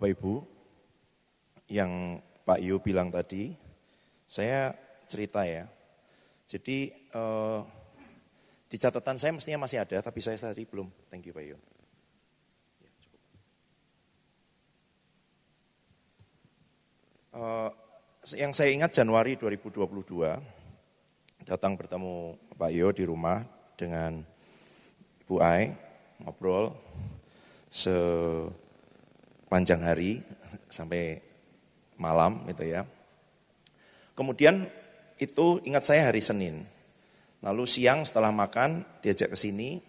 Bapak Ibu, yang Pak Yu bilang tadi, saya cerita ya. Jadi di catatan saya mestinya masih ada, tapi saya tadi belum. Thank you Pak Yu. Yang saya ingat Januari 2022, datang bertemu Pak Yo di rumah dengan Ibu Ai, ngobrol sepanjang hari sampai malam gitu ya. Kemudian itu ingat saya hari Senin. Lalu siang setelah makan diajak ke sini,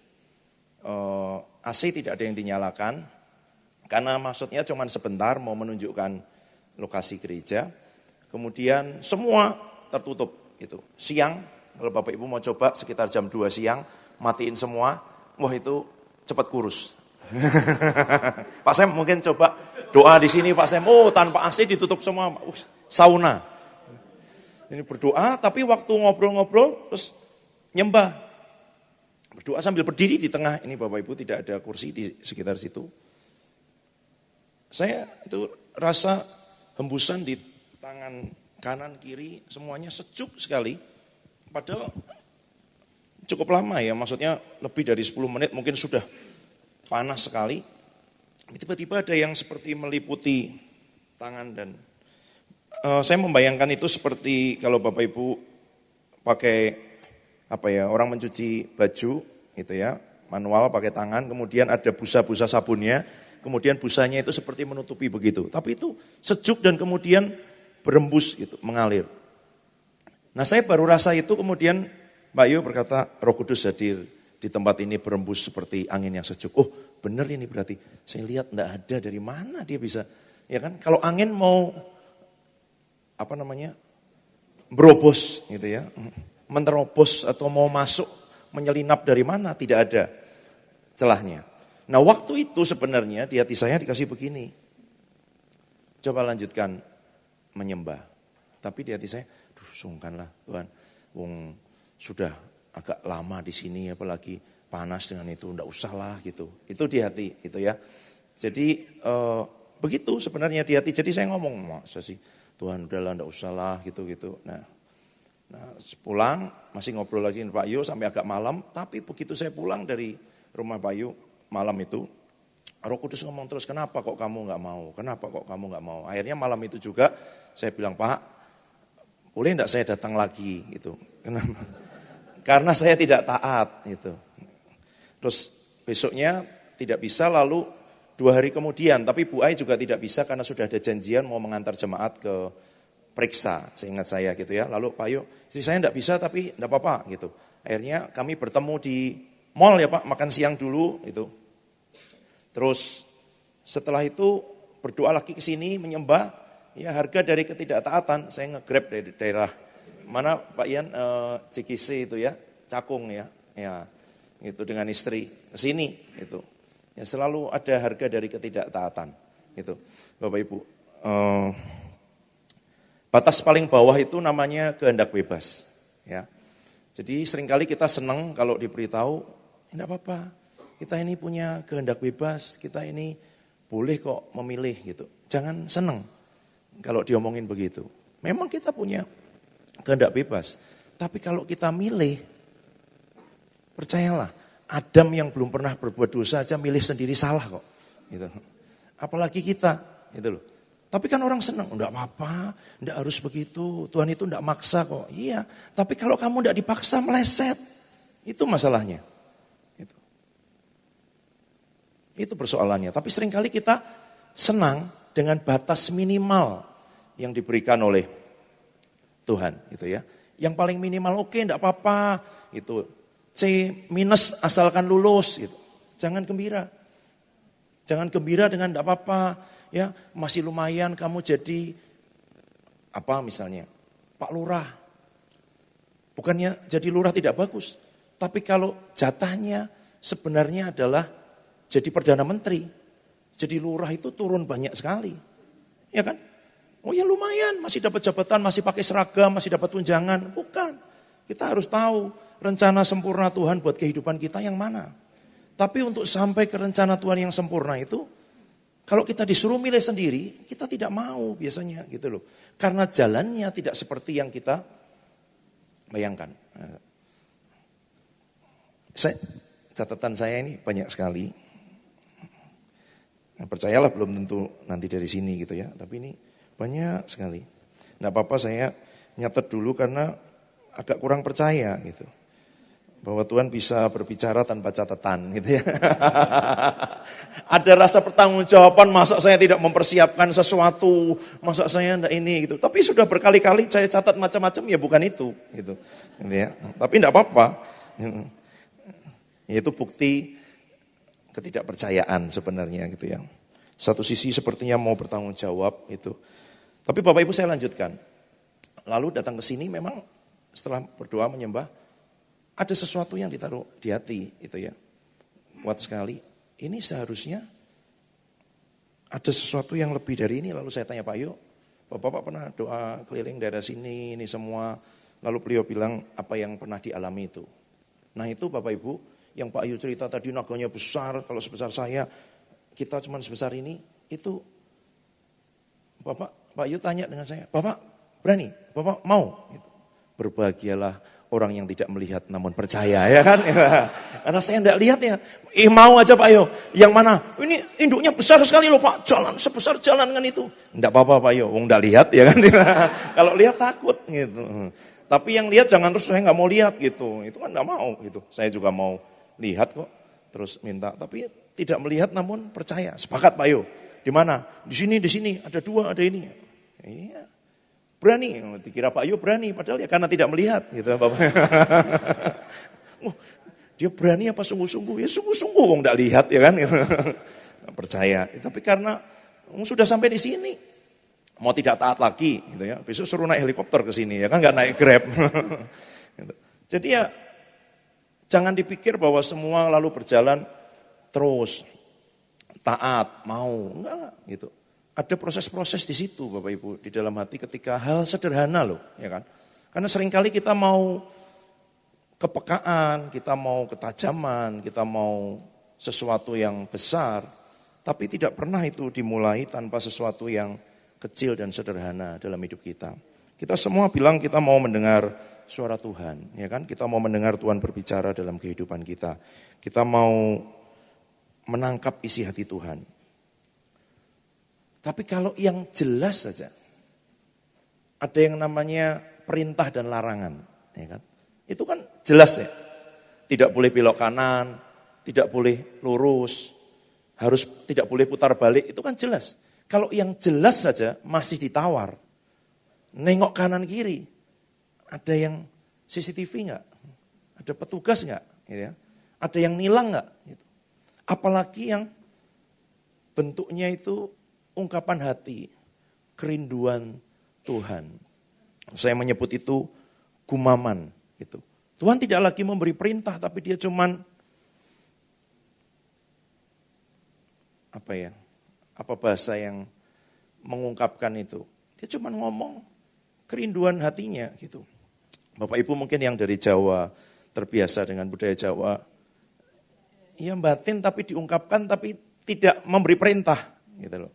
AC tidak ada yang dinyalakan karena maksudnya cuma sebentar mau menunjukkan lokasi gereja. Kemudian semua tertutup gitu. Siang kalau Bapak Ibu mau coba sekitar jam 2 siang matiin semua, wah itu cepat kurus. Pak Sam mungkin coba doa di sini Pak Sam. Oh tanpa AC ditutup semua, sauna. Ini berdoa tapi waktu ngobrol-ngobrol terus nyembah. Berdoa sambil berdiri di tengah. Ini Bapak Ibu tidak ada kursi di sekitar situ. Saya itu rasa hembusan di tangan kanan kiri semuanya sejuk sekali. Padahal cukup lama ya, maksudnya lebih dari 10 menit mungkin sudah panas sekali. Tiba-tiba ada yang seperti meliputi tangan dan saya membayangkan itu seperti kalau Bapak Ibu pakai orang mencuci baju gitu ya, manual pakai tangan, kemudian ada busa-busa sabunnya, kemudian busanya itu seperti menutupi begitu. Tapi itu sejuk dan kemudian berembus gitu, mengalir. Nah saya baru rasa itu kemudian Mbak Yu berkata Roh Kudus hadir di tempat ini berembus seperti angin yang sejuk. Oh benar ini berarti, saya lihat enggak ada dari mana dia bisa. Ya kan, kalau angin mau berobos gitu ya, menerobos atau mau masuk, menyelinap dari mana, tidak ada celahnya. Nah waktu itu sebenarnya di hati saya dikasih begini, coba lanjutkan menyembah. Tapi di hati saya, sungkanlah Tuhan, wong sudah agak lama di sini apalagi panas dengan itu, enggak usah lah gitu. Itu di hati itu ya. Jadi begitu sebenarnya di hati. Jadi saya ngomong, masa sih Tuhan udahlah enggak usah lah gitu-gitu. Nah pulang masih ngobrol lagi dengan Pak Yu sampai agak malam. Tapi begitu saya pulang dari rumah Pak Yu malam itu, Roh Kudus ngomong terus, kenapa kok kamu enggak mau? Kenapa kok kamu enggak mau? Akhirnya malam itu juga saya bilang, Pak, boleh enggak saya datang lagi gitu. Kenapa? Karena saya tidak taat gitu. Terus besoknya tidak bisa, lalu 2 hari kemudian, tapi Bu Ai juga tidak bisa karena sudah ada janjian mau mengantar jemaat ke periksa, seingat saya gitu ya. Lalu Pak Yu, istri saya enggak bisa tapi enggak apa-apa gitu. Akhirnya kami bertemu di mall ya Pak, makan siang dulu gitu. Terus setelah itu berdoa lagi ke sini menyembah, ya harga dari ketidaktaatan, saya nge-grab dari daerah mana Pak Ian, CKC itu ya, Cakung ya, itu dengan istri ke sini itu. Ya selalu ada harga dari ketidaktaatan itu. Bapak Ibu, batas paling bawah itu namanya kehendak bebas ya. Jadi seringkali kita senang kalau diberitahu, enggak apa-apa, kita ini punya kehendak bebas, kita ini boleh kok memilih gitu. Jangan senang kalau diomongin begitu. Memang kita punya kehendak bebas, tapi kalau kita milih, percayalah, Adam yang belum pernah berbuat dosa aja milih sendiri salah kok. Gitu. Apalagi kita, gitu loh. Tapi kan orang senang, enggak apa-apa, enggak harus begitu, Tuhan itu enggak maksa kok. Iya, tapi kalau kamu enggak dipaksa meleset, itu masalahnya. Itu persoalannya. Tapi seringkali kita senang dengan batas minimal yang diberikan oleh Tuhan, gitu ya. Yang paling minimal oke, enggak apa-apa, itu C minus asalkan lulus, gitu. Jangan gembira. Jangan gembira dengan enggak apa-apa, ya masih lumayan kamu jadi apa misalnya Pak Lurah. Bukannya jadi lurah tidak bagus, tapi kalau jatahnya sebenarnya adalah jadi Perdana Menteri, jadi lurah itu turun banyak sekali, ya kan? Oh ya lumayan, masih dapat jabatan, masih pakai seragam, masih dapat tunjangan. Bukan, kita harus tahu rencana sempurna Tuhan buat kehidupan kita yang mana. Tapi untuk sampai ke rencana Tuhan yang sempurna itu, Kalau kita disuruh milih sendiri, kita tidak mau biasanya gitu loh. Karena jalannya tidak seperti yang kita bayangkan. Catatan saya ini banyak sekali. Percayalah belum tentu nanti dari sini gitu ya. Tapi ini banyak sekali. Nggak apa-apa saya nyatet dulu karena agak kurang percaya gitu. Bahwa Tuhan bisa berbicara tanpa catatan gitu ya. Ada rasa pertanggungjawaban, masa saya tidak mempersiapkan sesuatu, masa saya enggak ini gitu. Tapi sudah berkali-kali saya catat macam-macam, ya bukan itu gitu. Ya. Tapi enggak apa-apa. Itu bukti ketidakpercayaan sebenarnya gitu ya. Satu sisi sepertinya mau bertanggung jawab itu. Tapi Bapak Ibu saya lanjutkan. Lalu datang ke sini memang setelah berdoa menyembah, ada sesuatu yang ditaruh di hati itu ya. Kuat sekali. Ini seharusnya ada sesuatu yang lebih dari ini. Lalu saya tanya Pak Yo, Bapak pernah doa keliling daerah sini, ini semua. Lalu beliau bilang apa yang pernah dialami itu. Nah itu Bapak Ibu, yang Pak Yo cerita tadi naganya besar, kalau sebesar saya, kita cuma sebesar ini. Itu Pak Yo tanya dengan saya, Bapak berani? Bapak mau? Gitu. Berbahagialah orang yang tidak melihat namun percaya, ya kan? Karena saya tidak lihat ya. Mau aja Pak Yo. Yang mana? Ini induknya besar sekali loh Pak. Jalan sebesar jalan kan itu. Tidak apa-apa Pak Yo. Wong tidak lihat ya kan? Kalau lihat takut gitu. Tapi yang lihat jangan terus saya nggak mau lihat gitu. Itu kan nggak mau gitu. Saya juga mau lihat kok. Terus minta. Tapi tidak melihat namun percaya. Sepakat Pak Yo. Di mana? Di sini. Ada dua, ada ini. Iya. Berani, dikira Pak Yo berani, padahal ya karena tidak melihat gitu Bapak. Oh, dia berani apa sungguh-sungguh? Ya sungguh-sungguh, wong enggak lihat ya kan. Percaya. Tapi karena sudah sampai di sini, mau tidak taat lagi gitu ya. Besok suruh naik helikopter ke sini ya kan, enggak naik Grab. Jadi ya jangan dipikir bahwa semua lalu berjalan terus taat, mau, enggak gitu. Ada proses-proses di situ Bapak Ibu, di dalam hati ketika hal sederhana loh, ya kan. Karena seringkali kita mau kepekaan, kita mau ketajaman, kita mau sesuatu yang besar, tapi tidak pernah itu dimulai tanpa sesuatu yang kecil dan sederhana dalam hidup kita. Kita semua bilang kita mau mendengar suara Tuhan, ya kan. Kita mau mendengar Tuhan berbicara dalam kehidupan kita. Kita mau menangkap isi hati Tuhan. Tapi kalau yang jelas saja, ada yang namanya perintah dan larangan, ya kan? Itu kan jelas ya. Tidak boleh belok kanan, tidak boleh lurus, harus tidak boleh putar balik, itu kan jelas. Kalau yang jelas saja masih ditawar, nengok kanan kiri, ada yang CCTV enggak? Ada petugas enggak? Gitu ya. Ada yang nilang enggak? Gitu. Apalagi yang bentuknya itu ungkapan hati, kerinduan Tuhan. Saya menyebut itu gumaman. Gitu. Tuhan tidak lagi memberi perintah, tapi dia cuman apa bahasa yang mengungkapkan itu. Dia cuman ngomong kerinduan hatinya gitu. Bapak Ibu mungkin yang dari Jawa terbiasa dengan budaya Jawa, ya batin tapi diungkapkan tapi tidak memberi perintah gitu loh.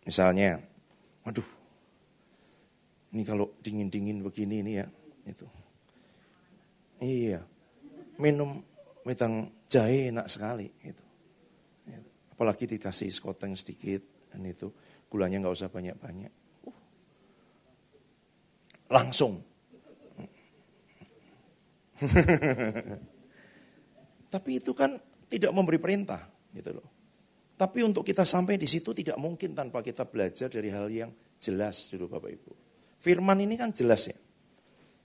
Misalnya, waduh, ini kalau dingin-dingin begini ini ya, itu. Iya, minum wedang jahe enak sekali. Gitu. Apalagi dikasih sekoteng sedikit, dan itu gulanya nggak usah banyak-banyak. Langsung. Tapi itu kan tidak memberi perintah, gitu loh. Tapi untuk kita sampai di situ tidak mungkin tanpa kita belajar dari hal yang jelas dulu Bapak Ibu. Firman ini kan jelas ya.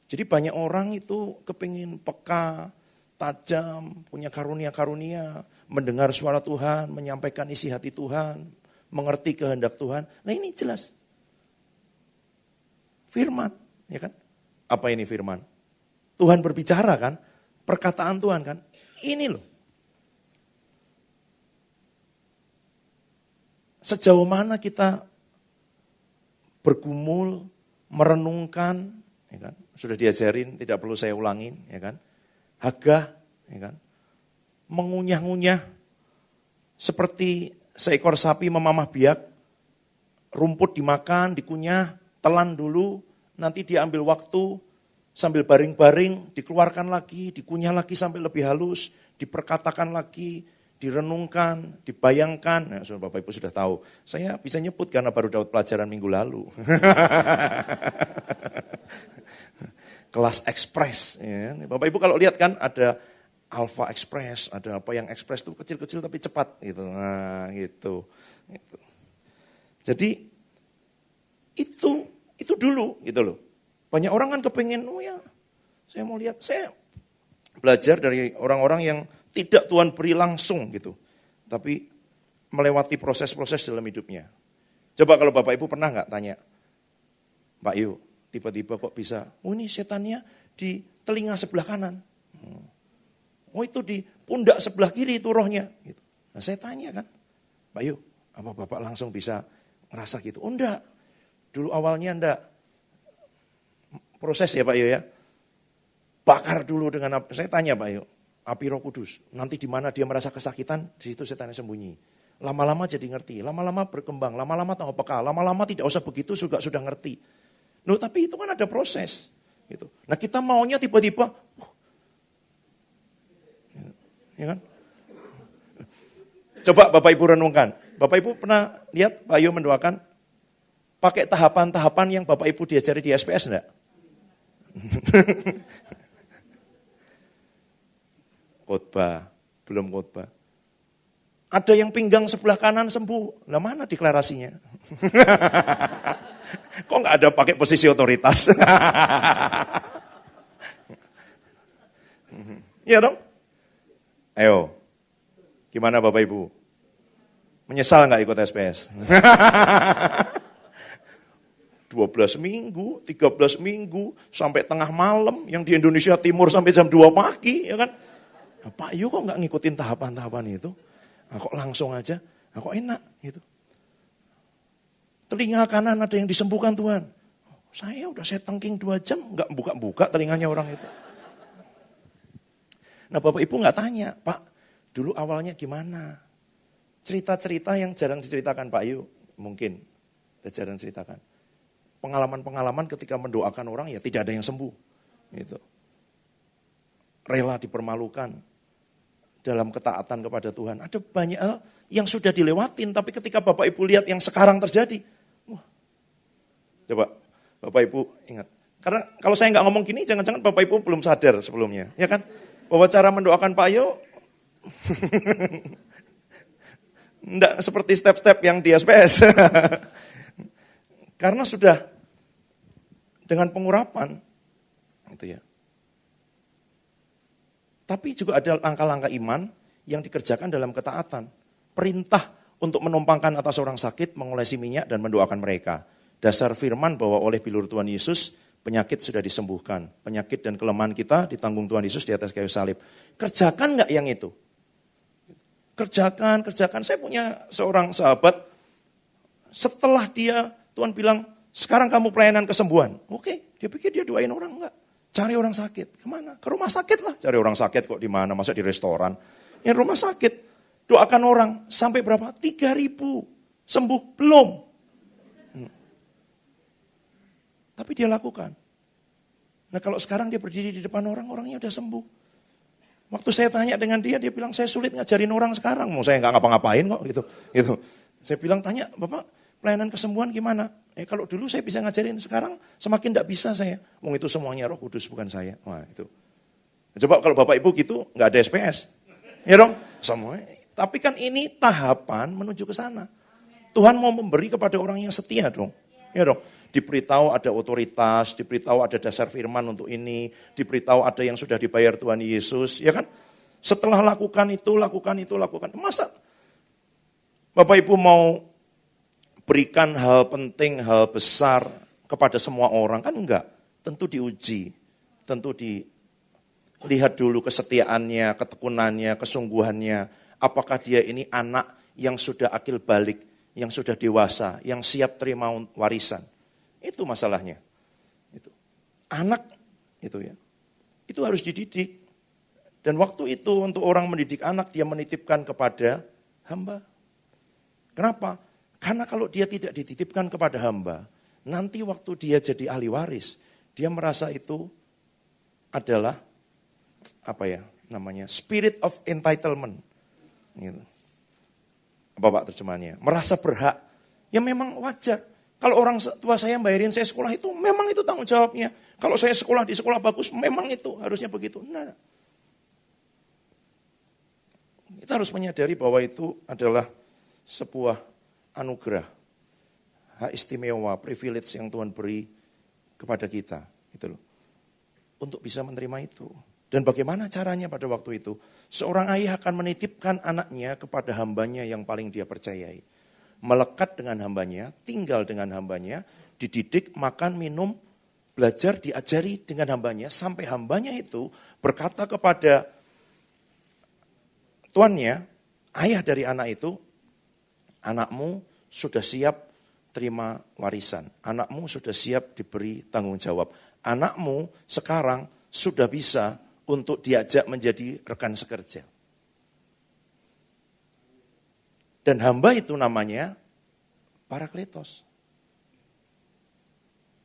Jadi banyak orang itu kepingin peka, tajam, punya karunia-karunia, mendengar suara Tuhan, menyampaikan isi hati Tuhan, mengerti kehendak Tuhan. Nah ini jelas. Firman, ya kan? Apa ini firman? Tuhan berbicara kan? Perkataan Tuhan kan? Ini loh. Sejauh mana kita bergumul, merenungkan, ya kan? Sudah diajarin, tidak perlu saya ulangin, ya kan? Hagah, ya kan? Mengunyah-ngunyah seperti seekor sapi memamah biak, rumput dimakan, dikunyah, telan dulu, nanti dia ambil waktu, sambil baring-baring, dikeluarkan lagi, dikunyah lagi sampai lebih halus, diperkatakan lagi, direnungkan, dibayangkan. Nah, Bapak Ibu sudah tahu. Saya bisa nyebut karena baru dapat pelajaran minggu lalu. Kelas ekspres. Ya. Bapak Ibu kalau lihat kan ada Alpha Express, ada apa yang ekspres itu kecil-kecil tapi cepat. Gitu. Nah gitu. Jadi itu dulu gitu loh. Banyak orang kan kepengen, oh ya saya mau lihat, saya belajar dari orang-orang yang tidak Tuhan beri langsung gitu. Tapi melewati proses-proses dalam hidupnya. Coba kalau Bapak Ibu pernah nggak tanya, Pak Yu, tiba-tiba kok bisa, oh ini setannya di telinga sebelah kanan. Oh itu di pundak sebelah kiri itu rohnya. Gitu. Nah saya tanya kan, Pak Yu, apa Bapak langsung bisa ngerasa gitu? Oh enggak, dulu awalnya enggak. Proses ya Pak Yu ya. Bakar dulu dengan api. Saya tanya Pak Yu, api Roh Kudus. Nanti di mana dia merasa kesakitan, di situ setannya sembunyi. Lama-lama jadi ngerti, lama-lama berkembang, lama-lama tahu peka, lama-lama tidak usah begitu sudah ngerti. Loh, tapi itu kan ada proses. Gitu. Nah kita maunya tiba-tiba, ya kan? Coba Bapak Ibu renungkan. Bapak Ibu pernah lihat Pak Yu mendoakan pakai tahapan-tahapan yang Bapak Ibu diajari di SPS enggak? Khotbah, belum khotbah. Ada yang pinggang sebelah kanan sembuh. Lah mana deklarasinya? Kok nggak ada pakai posisi otoritas? Iya dong? Ayo, gimana Bapak Ibu? Menyesal nggak ikut SPS? 12 minggu, 13 minggu, sampai tengah malam, yang di Indonesia Timur sampai jam 2 pagi, ya kan? Nah, Pak Yu kok nggak ngikutin tahapan-tahapan itu? Nah, kok langsung aja? Nah, kok enak gitu? Telinga kanan ada yang disembuhkan Tuhan. Saya tengking 2 jam, nggak buka-buka telinganya orang itu. Nah Bapak Ibu nggak tanya, Pak, dulu awalnya gimana? Cerita-cerita yang jarang diceritakan Pak Yu, mungkin jarang ceritakan. Pengalaman-pengalaman ketika mendoakan orang ya tidak ada yang sembuh. Gitu. Rela dipermalukan dalam ketaatan kepada Tuhan. Ada banyak hal yang sudah dilewatin, tapi ketika Bapak Ibu lihat yang sekarang terjadi, wah. Coba Bapak Ibu ingat. Karena kalau saya nggak ngomong gini, jangan-jangan Bapak Ibu belum sadar sebelumnya. Ya kan? Bahwa cara mendoakan Pak Yu, enggak seperti step-step yang di SPS. Karena sudah dengan pengurapan, gitu ya. Tapi juga ada langkah-langkah iman yang dikerjakan dalam ketaatan. Perintah untuk menumpangkan atas orang sakit, mengolesi minyak dan mendoakan mereka. Dasar firman bahwa oleh bilur Tuhan Yesus, penyakit sudah disembuhkan. Penyakit dan kelemahan kita ditanggung Tuhan Yesus di atas kayu salib. Kerjakan nggak yang itu? Kerjakan. Saya punya seorang sahabat, setelah dia, Tuhan bilang, sekarang kamu pelayanan kesembuhan. Oke, dia pikir dia doain orang enggak. Cari orang sakit. Kemana? Ke rumah sakit lah. Cari orang sakit kok di mana? Masa di restoran? Ya rumah sakit. Doakan orang. Sampai berapa? 3.000. Sembuh? Belum. Tapi dia lakukan. Nah kalau sekarang dia berdiri di depan orang, orangnya udah sembuh. Waktu saya tanya dengan dia bilang, saya sulit ngajarin orang sekarang. Mau saya nggak ngapa-ngapain kok gitu. Saya bilang, tanya, Bapak pelayanan kesembuhan gimana? Kalau dulu saya bisa ngajarin, sekarang semakin tidak bisa saya. Wong itu semuanya Roh Kudus, bukan saya. Wah itu. Coba kalau Bapak Ibu gitu, nggak ada SPS. Ya dong? Semua. Tapi kan ini tahapan menuju ke sana. Tuhan mau memberi kepada orang yang setia dong. Ya dong? Diberitahu ada otoritas, diberitahu ada dasar firman untuk ini, diberitahu ada yang sudah dibayar Tuhan Yesus. Ya kan? Setelah lakukan itu. Masa Bapak Ibu mau berikan hal penting, hal besar kepada semua orang? Kan enggak. Tentu diuji. Tentu dilihat dulu kesetiaannya, ketekunannya, kesungguhannya. Apakah dia ini anak yang sudah akil balik, yang sudah dewasa, yang siap terima warisan. Itu masalahnya. Itu. Anak itu ya. Itu harus dididik. Dan waktu itu untuk orang mendidik anak, dia menitipkan kepada hamba. Kenapa? Karena kalau dia tidak dititipkan kepada hamba, nanti waktu dia jadi ahli waris, dia merasa itu adalah spirit of entitlement. Gitu. Apa Pak terjemahannya? Merasa berhak. Ya memang wajar. Kalau orang tua saya bayarin saya sekolah itu, memang itu tanggung jawabnya. Kalau saya sekolah di sekolah bagus, memang itu harusnya begitu. Nah, kita harus menyadari bahwa itu adalah sebuah anugerah, hak istimewa, privilege yang Tuhan beri kepada kita, gitu loh. Untuk bisa menerima itu. Dan bagaimana caranya pada waktu itu? Seorang ayah akan menitipkan anaknya kepada hambanya yang paling dia percayai. Melekat dengan hambanya, tinggal dengan hambanya, dididik, makan, minum, belajar, diajari dengan hambanya, sampai hambanya itu berkata kepada tuannya, ayah dari anak itu, anakmu sudah siap terima warisan, anakmu sudah siap diberi tanggung jawab, anakmu sekarang sudah bisa untuk diajak menjadi rekan sekerja. Dan hamba itu namanya Parakletos.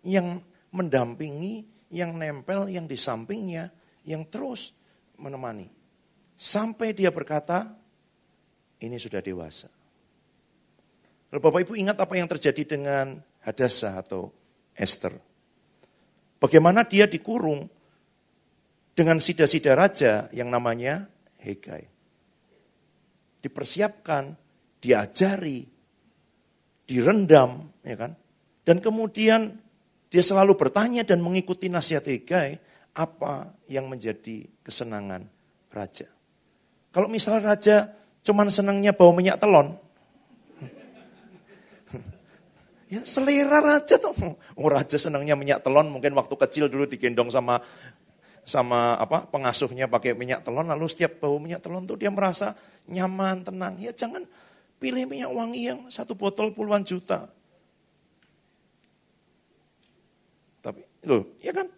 Yang mendampingi, yang nempel, yang di sampingnya, yang terus menemani. Sampai dia berkata, ini sudah dewasa. Lalu Bapak Ibu ingat apa yang terjadi dengan Hadasa atau Esther. Bagaimana dia dikurung dengan sida-sida raja yang namanya Hegai. Dipersiapkan, diajari, direndam, ya kan? Dan kemudian dia selalu bertanya dan mengikuti nasihat Hegai, apa yang menjadi kesenangan raja. Kalau misalnya raja cuman senangnya bau minyak telon, ya selera raja tuh. Raja senangnya minyak telon, mungkin waktu kecil dulu digendong sama pengasuhnya pakai minyak telon, lalu setiap bau minyak telon tuh dia merasa nyaman, tenang. Ya jangan pilih minyak wangi yang 1 botol puluhan juta. Tapi loh, ya kan?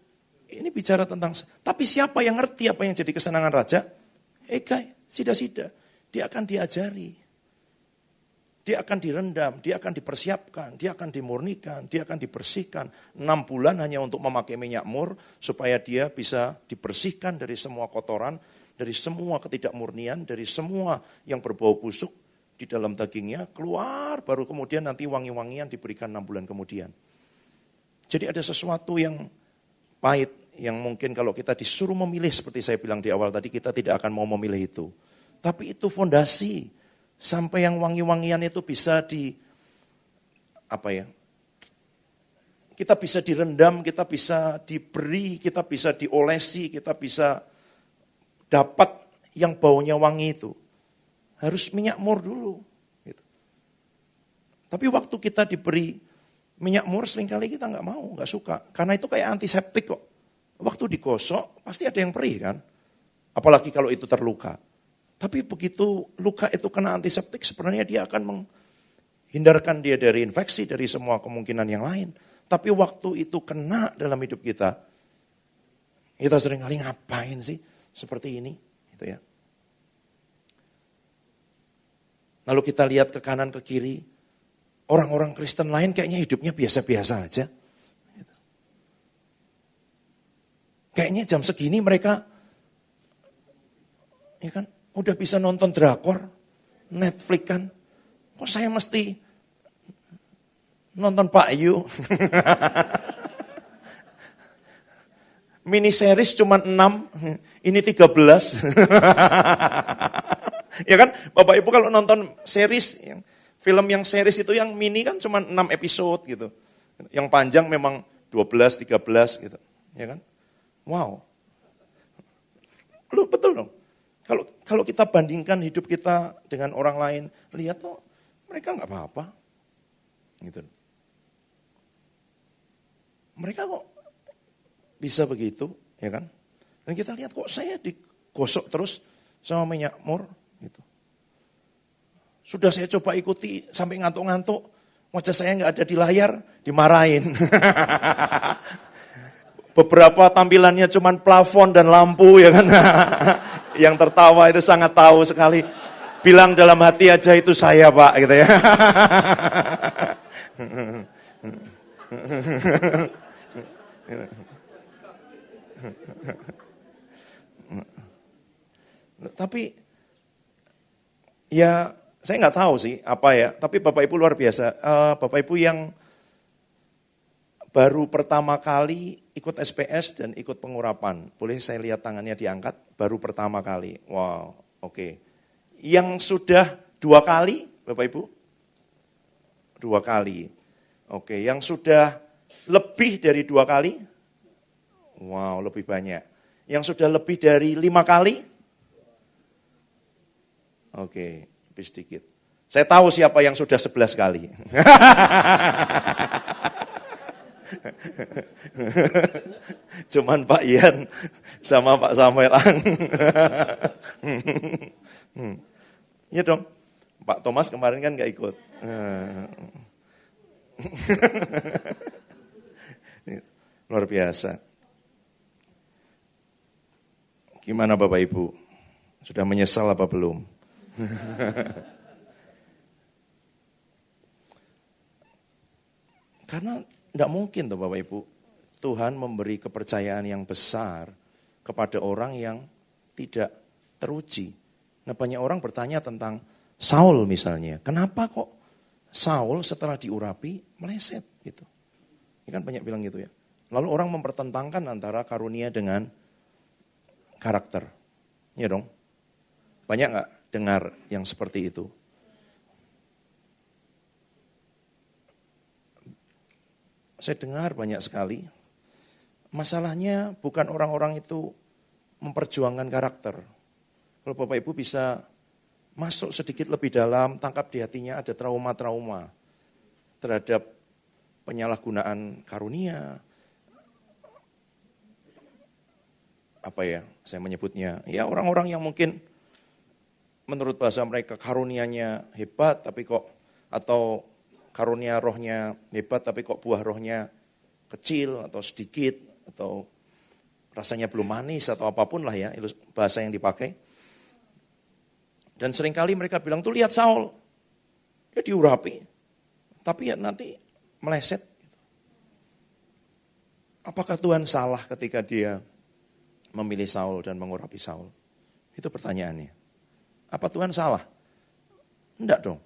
Ini bicara tentang, tapi siapa yang ngerti apa yang jadi kesenangan raja? Hegai, sida-sida. Dia akan diajari. Dia akan direndam, dia akan dipersiapkan, dia akan dimurnikan, dia akan dibersihkan. 6 bulan hanya untuk memakai minyak mur, supaya dia bisa dibersihkan dari semua kotoran, dari semua ketidakmurnian, dari semua yang berbau busuk di dalam dagingnya, keluar, baru kemudian nanti wangi-wangian diberikan 6 bulan kemudian. Jadi ada sesuatu yang pahit, yang mungkin kalau kita disuruh memilih, seperti saya bilang di awal tadi, kita tidak akan mau memilih itu. Tapi itu fondasi, sampai yang wangi-wangian itu bisa kita bisa direndam, kita bisa diberi, kita bisa diolesi, kita bisa dapat yang baunya wangi itu. Harus minyak mur dulu. Gitu. Tapi waktu kita diberi minyak mur, seringkali kita nggak mau, nggak suka. Karena itu kayak antiseptik kok. Waktu digosok, pasti ada yang perih kan. Apalagi kalau itu terluka. Tapi begitu luka itu kena antiseptik, sebenarnya dia akan menghindarkan dia dari infeksi, dari semua kemungkinan yang lain. Tapi waktu itu kena dalam hidup kita seringkali ngapain sih seperti ini? Gitu ya. Lalu kita lihat ke kanan, ke kiri, orang-orang Kristen lain kayaknya hidupnya biasa-biasa aja. Kayaknya jam segini mereka, ya kan, udah bisa nonton drakor, Netflix kan. Kok saya mesti nonton Pak Yu? Mini series cuma 6, ini 13. Ya kan, Bapak Ibu kalau nonton series, film yang series itu yang mini kan cuma 6 episode gitu. Yang panjang memang 12, 13 gitu. Ya kan? Wow. Lu betul dong. Kalau kita bandingkan hidup kita dengan orang lain, lihat tuh mereka nggak apa-apa. Gitu. Mereka kok bisa begitu, ya kan? Dan kita lihat kok saya digosok terus sama minyak mur, gitu. Sudah saya coba ikuti sampai ngantuk-ngantuk, wajah saya nggak ada di layar, dimarahin. Beberapa tampilannya cuman plafon dan lampu, ya kan? Yang tertawa itu sangat tahu sekali. Bilang dalam hati aja itu saya Pak, gitu ya. Tapi ya saya nggak tahu sih apa ya, tapi Bapak Ibu luar biasa. Bapak Ibu yang baru pertama kali ikut SPS dan ikut pengurapan, boleh saya lihat tangannya diangkat, baru pertama kali. Wow, oke. Yang sudah 2 kali, Bapak Ibu? 2 kali. Oke, yang sudah lebih dari 2 kali? Wow, lebih banyak. Yang sudah lebih dari 5 kali? Oke, lebih sedikit. Saya tahu siapa yang sudah 11 kali. Cuman Pak Ian sama Pak Samuel Ang. Iya dong, Pak Thomas kemarin kan gak ikut. Luar biasa. Gimana Bapak Ibu? Sudah menyesal apa belum? Karena tidak mungkin tuh Bapak Ibu, Tuhan memberi kepercayaan yang besar kepada orang yang tidak teruji. Nah banyak orang bertanya tentang Saul misalnya, kenapa kok Saul setelah diurapi meleset gitu. Ini kan banyak bilang gitu ya. Lalu orang mempertentangkan antara karunia dengan karakter. Iya dong. Banyak gak dengar yang seperti itu? Saya dengar banyak sekali. Masalahnya bukan orang-orang itu memperjuangkan karakter. Kalau Bapak Ibu bisa masuk sedikit lebih dalam, tangkap di hatinya ada trauma-trauma terhadap penyalahgunaan karunia. Apa ya saya menyebutnya? Ya orang-orang yang mungkin menurut bahasa mereka karunianya hebat tapi kok, atau karunia rohnya hebat tapi kok buah rohnya kecil atau sedikit atau rasanya belum manis atau apapun lah ya bahasa yang dipakai. Dan seringkali mereka bilang tuh lihat Saul, ya diurapi tapi ya nanti meleset. Apakah Tuhan salah ketika dia memilih Saul dan mengurapi Saul? Itu pertanyaannya. Apa Tuhan salah? Enggak dong.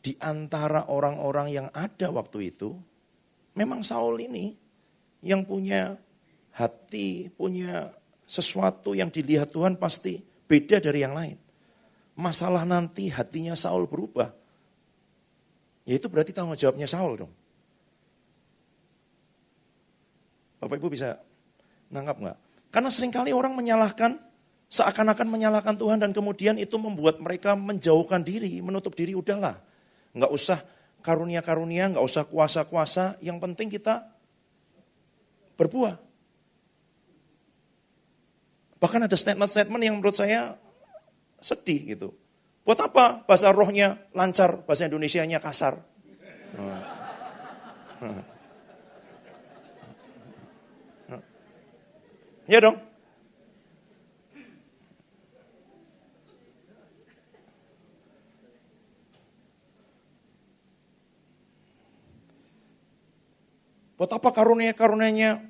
Di antara orang-orang yang ada waktu itu, memang Saul ini yang punya hati, punya sesuatu yang dilihat Tuhan pasti beda dari yang lain. Masalah nanti hatinya Saul berubah, ya itu berarti tanggung jawabnya Saul dong. Bapak Ibu bisa nangkap nggak? Karena seringkali orang menyalahkan, seakan-akan menyalahkan Tuhan dan kemudian itu membuat mereka menjauhkan diri, menutup diri, udahlah. Nggak usah karunia-karunia, nggak usah kuasa-kuasa, yang penting kita berbuah. Bahkan ada statement-statement yang menurut saya sedih gitu. Buat apa bahasa rohnya lancar, bahasa Indonesianya kasar? Ya dong. Buat apa karunia-karunianya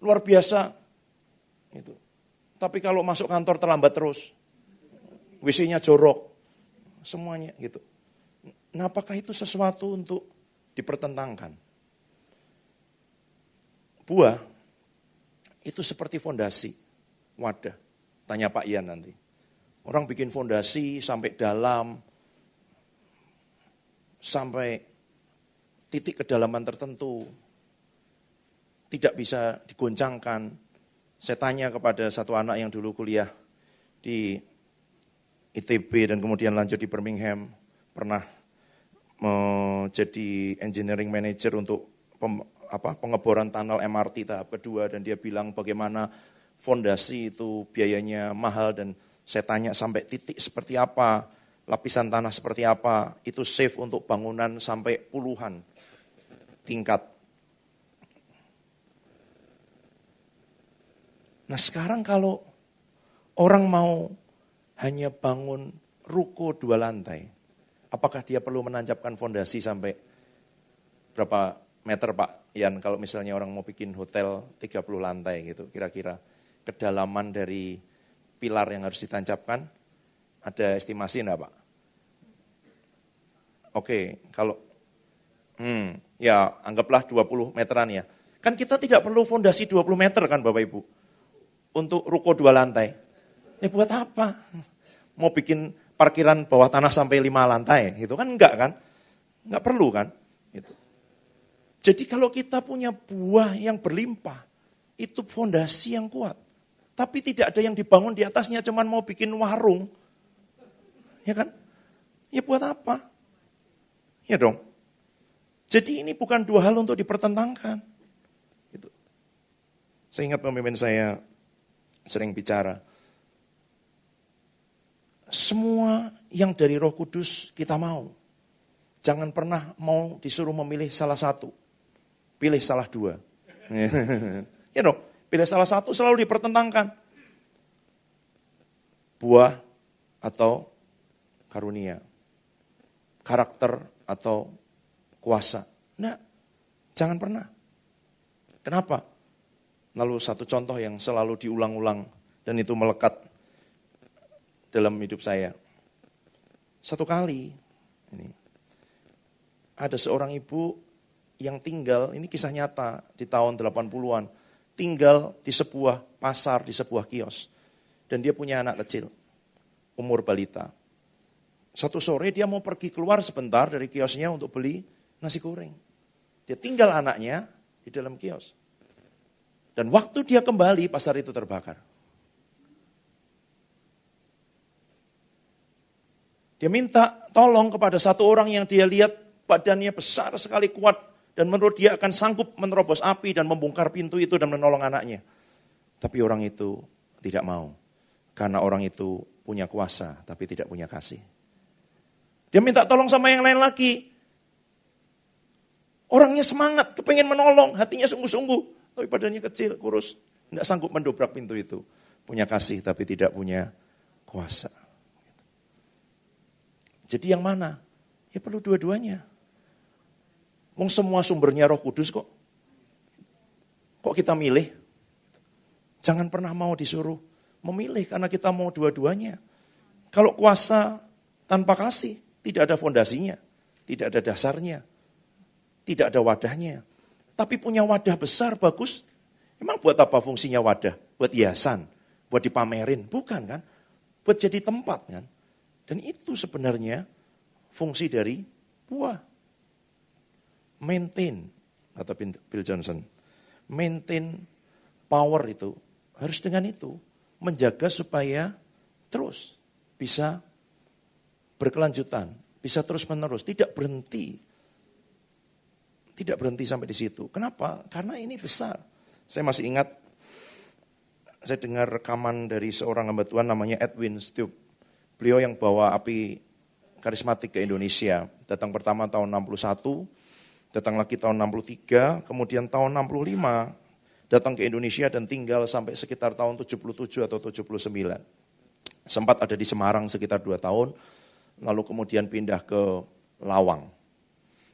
luar biasa? Gitu. Tapi kalau masuk kantor terlambat terus, WC-nya jorok, semuanya gitu. Nah, apakah itu sesuatu untuk dipertentangkan? Buah itu seperti fondasi, wadah. Tanya Pak Ian nanti. Orang bikin fondasi sampai dalam, sampai titik kedalaman tertentu, tidak bisa digoncangkan. Saya tanya kepada satu anak yang dulu kuliah di ITB dan kemudian lanjut di Birmingham, pernah menjadi engineering manager untuk pengeboran tunnel MRT tahap kedua, dan dia bilang bagaimana fondasi itu biayanya mahal, dan saya tanya sampai titik seperti apa, lapisan tanah seperti apa, itu safe untuk bangunan sampai puluhan tingkat. Nah sekarang kalau orang mau hanya bangun ruko 2 lantai, apakah dia perlu menancapkan fondasi sampai berapa meter Pak Yan, kalau misalnya orang mau bikin hotel 30 lantai gitu, kira-kira kedalaman dari pilar yang harus ditancapkan, ada estimasi enggak Pak? Oke, kalau ya anggaplah 20 meteran ya. Kan kita tidak perlu fondasi 20 meter kan Bapak Ibu, untuk ruko 2 lantai. Ya buat apa? Mau bikin parkiran bawah tanah sampai 5 lantai, itu kan enggak kan? Enggak perlu kan? Gitu. Jadi kalau kita punya buah yang berlimpah, itu fondasi yang kuat. Tapi tidak ada yang dibangun di atasnya, cuman mau bikin warung. Ya kan? Ya buat apa? Ya dong. Jadi ini bukan 2 hal untuk dipertentangkan. Gitu. Saya ingat pemimpin saya sering bicara, semua yang dari Roh Kudus kita mau. Jangan pernah mau disuruh memilih salah satu. Pilih salah 2. Ya dong, pilih salah satu selalu dipertentangkan. Buah atau karunia. Karakter atau kuasa. Nah, jangan pernah. Kenapa? Lalu satu contoh yang selalu diulang-ulang dan itu melekat dalam hidup saya. Satu kali, ini ada seorang ibu yang tinggal, ini kisah nyata di tahun 80-an, tinggal di sebuah pasar, di sebuah kios. Dan dia punya anak kecil, umur balita. Satu sore dia mau pergi keluar sebentar dari kiosnya untuk beli nasi goreng. Dia tinggal anaknya di dalam kios. Dan waktu dia kembali, pasar itu terbakar. Dia minta tolong kepada satu orang yang dia lihat badannya besar sekali, kuat. Dan menurut dia akan sanggup menerobos api dan membongkar pintu itu dan menolong anaknya. Tapi orang itu tidak mau. Karena orang itu punya kuasa tapi tidak punya kasih. Dia minta tolong sama yang lain lagi. Orangnya semangat, kepengen menolong, hatinya sungguh-sungguh. Tapi badannya kecil, kurus. Tidak sanggup mendobrak pintu itu. Punya kasih tapi tidak punya kuasa. Jadi yang mana? Ya perlu dua-duanya. Wong semua sumbernya Roh Kudus kok. Kok kita milih? Jangan pernah mau disuruh memilih karena kita mau dua-duanya. Kalau kuasa tanpa kasih, tidak ada fondasinya, tidak ada dasarnya, tidak ada wadahnya. Tapi punya wadah besar, bagus. Emang buat apa fungsinya wadah? Buat hiasan, buat dipamerin? Bukan kan? Buat jadi tempat kan? Dan itu sebenarnya fungsi dari buah. Maintain, kata Bill Johnson. Maintain power itu harus dengan itu. Menjaga supaya terus bisa berkelanjutan. Bisa terus menerus, tidak berhenti. Tidak berhenti sampai di situ. Kenapa? Karena ini besar. Saya masih ingat, saya dengar rekaman dari seorang hamba Tuhan namanya Edwin Stube. Beliau yang bawa api karismatik ke Indonesia. Datang pertama tahun 61, datang lagi tahun 63, kemudian tahun 65 datang ke Indonesia dan tinggal sampai sekitar tahun 77 atau 79. Sempat ada di Semarang sekitar 2 tahun, lalu kemudian pindah ke Lawang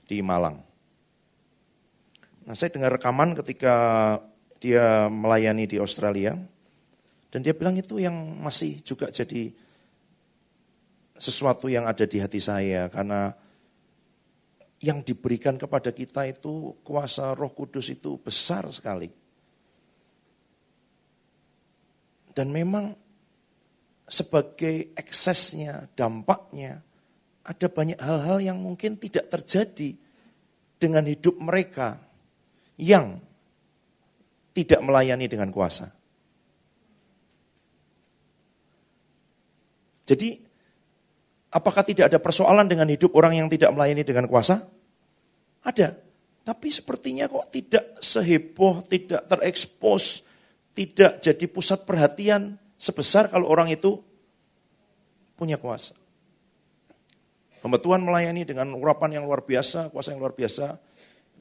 di Malang. Nah, saya dengar rekaman ketika dia melayani di Australia, dan dia bilang itu yang masih juga jadi sesuatu yang ada di hati saya, karena yang diberikan kepada kita itu kuasa Roh Kudus itu besar sekali. Dan memang sebagai eksesnya, dampaknya, ada banyak hal-hal yang mungkin tidak terjadi dengan hidup mereka yang tidak melayani dengan kuasa. Jadi, apakah tidak ada persoalan dengan hidup orang yang tidak melayani dengan kuasa? Ada. Tapi sepertinya kok tidak seheboh, tidak terekspos, tidak jadi pusat perhatian sebesar kalau orang itu punya kuasa. Hamba Tuhan melayani dengan urapan yang luar biasa, kuasa yang luar biasa.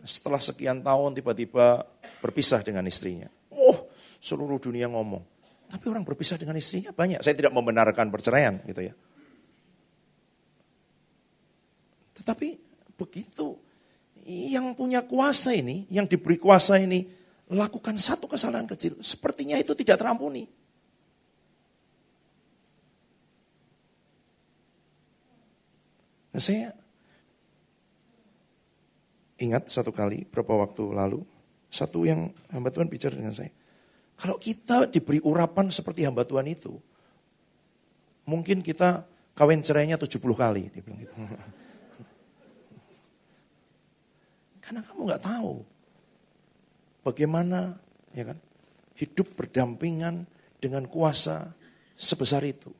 Setelah sekian tahun tiba-tiba berpisah dengan istrinya. Oh, seluruh dunia ngomong. Tapi orang berpisah dengan istrinya banyak. Saya tidak membenarkan perceraian gitu ya. Tetapi begitu yang punya kuasa ini, yang diberi kuasa ini, lakukan satu kesalahan kecil, sepertinya itu tidak terampuni. Nah, saya ingat satu kali, beberapa waktu lalu, satu yang hamba Tuhan bicara dengan saya. Kalau kita diberi urapan seperti hamba Tuhan itu, mungkin kita kawin cerainya 70 kali. Dia bilang gitu. Karena kamu gak tahu bagaimana ya kan, hidup berdampingan dengan kuasa sebesar itu.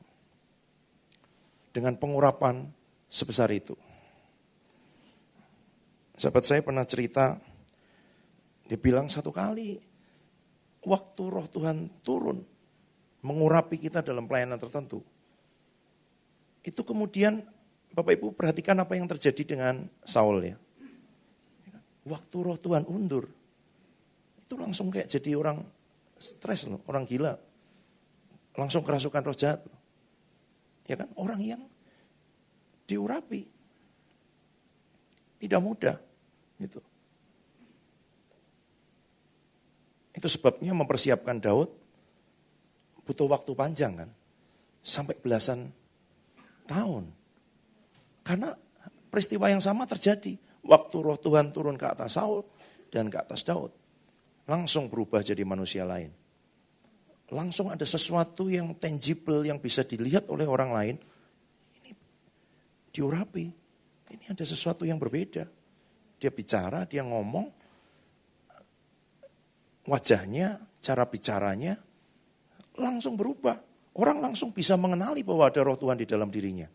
Dengan pengurapan sebesar itu. Sahabat saya pernah cerita, dia bilang satu kali, waktu Roh Tuhan turun, mengurapi kita dalam pelayanan tertentu. Itu kemudian, Bapak Ibu perhatikan apa yang terjadi dengan Saul ya. Waktu Roh Tuhan undur, itu langsung kayak jadi orang stres loh, orang gila. Langsung kerasukan roh jahat. Ya kan, orang yang diurapi. Tidak mudah. Gitu. Itu sebabnya mempersiapkan Daud butuh waktu panjang kan. Sampai belasan tahun. Karena peristiwa yang sama terjadi. Waktu Roh Tuhan turun ke atas Saul dan ke atas Daud. Langsung berubah jadi manusia lain. Langsung ada sesuatu yang tangible yang bisa dilihat oleh orang lain. Diurapi, ini ada sesuatu yang berbeda. Dia bicara, dia ngomong, wajahnya, cara bicaranya langsung berubah. Orang langsung bisa mengenali bahwa ada Roh Tuhan di dalam dirinya.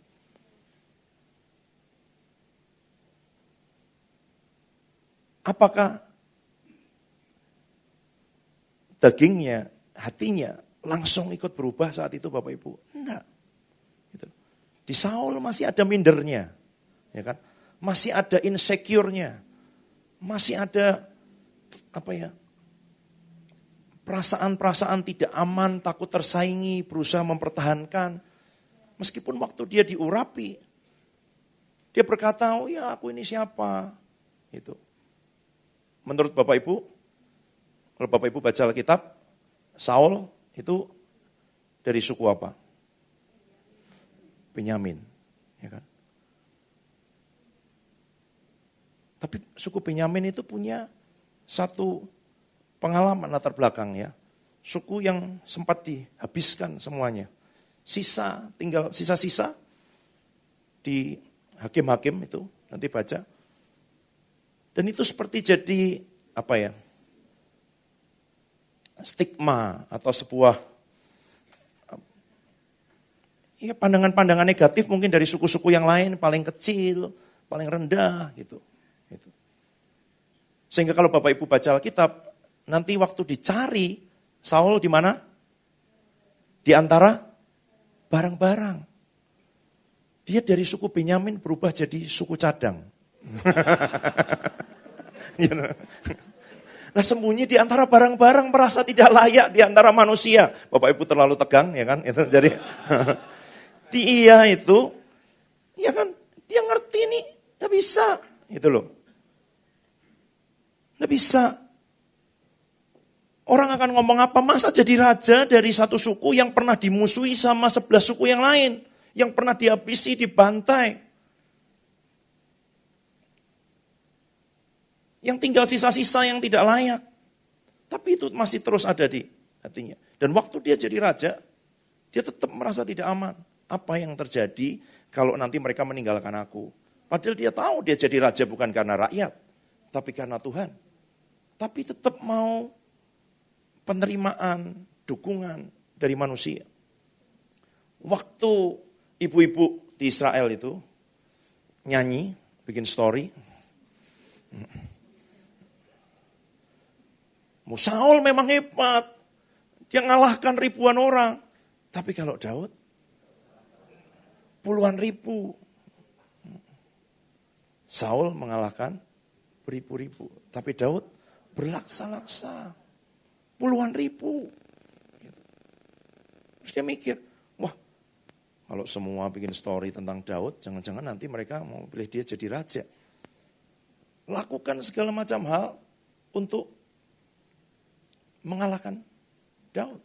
Apakah dagingnya, hatinya langsung ikut berubah saat itu Bapak Ibu? Enggak. Di Saul masih ada mindernya, ya kan? Masih ada insecure-nya, masih ada perasaan-perasaan tidak aman, takut tersaingi, berusaha mempertahankan. Meskipun waktu dia diurapi, dia berkata, oh ya aku ini siapa? Itu. Menurut Bapak Ibu, kalau Bapak Ibu baca Alkitab, Saul itu dari suku apa? Benyamin, ya kan? Tapi suku Benyamin itu punya satu pengalaman latar belakang ya. Suku yang sempat dihabiskan semuanya. Tinggal sisa-sisa di hakim-hakim itu, nanti baca. Dan itu seperti jadi stigma atau sebuah pandangan-pandangan negatif mungkin dari suku-suku yang lain, paling kecil, paling rendah gitu. Sehingga kalau Bapak Ibu baca Alkitab, nanti waktu dicari Saul di mana? Di antara barang-barang. Dia dari suku Benyamin berubah jadi suku cadang. Nah sembunyi di antara barang-barang, merasa tidak layak di antara manusia. Bapak Ibu terlalu tegang ya kan? Itu jadi dia itu, ya kan, dia ngerti nih, gak bisa, gitu loh. Gak bisa. Orang akan ngomong apa, masa jadi raja dari satu suku yang pernah dimusuhi sama 11 suku yang lain, yang pernah dihabisi, dibantai. Yang tinggal sisa-sisa yang tidak layak. Tapi itu masih terus ada di hatinya. Dan waktu dia jadi raja, dia tetap merasa tidak aman. Apa yang terjadi kalau nanti mereka meninggalkan aku? Padahal dia tahu dia jadi raja bukan karena rakyat, tapi karena Tuhan. Tapi tetap mau penerimaan, dukungan dari manusia. Waktu ibu-ibu di Israel itu nyanyi, bikin story. Saul memang hebat, dia ngalahkan ribuan orang. Tapi kalau Daud, puluhan ribu. Saul mengalahkan beribu-ribu. Tapi Daud berlaksa-laksa. Puluhan ribu. Terus dia mikir, wah Kalau semua bikin story tentang Daud, jangan-jangan nanti mereka mau pilih dia jadi raja. Lakukan segala macam hal untuk mengalahkan Daud.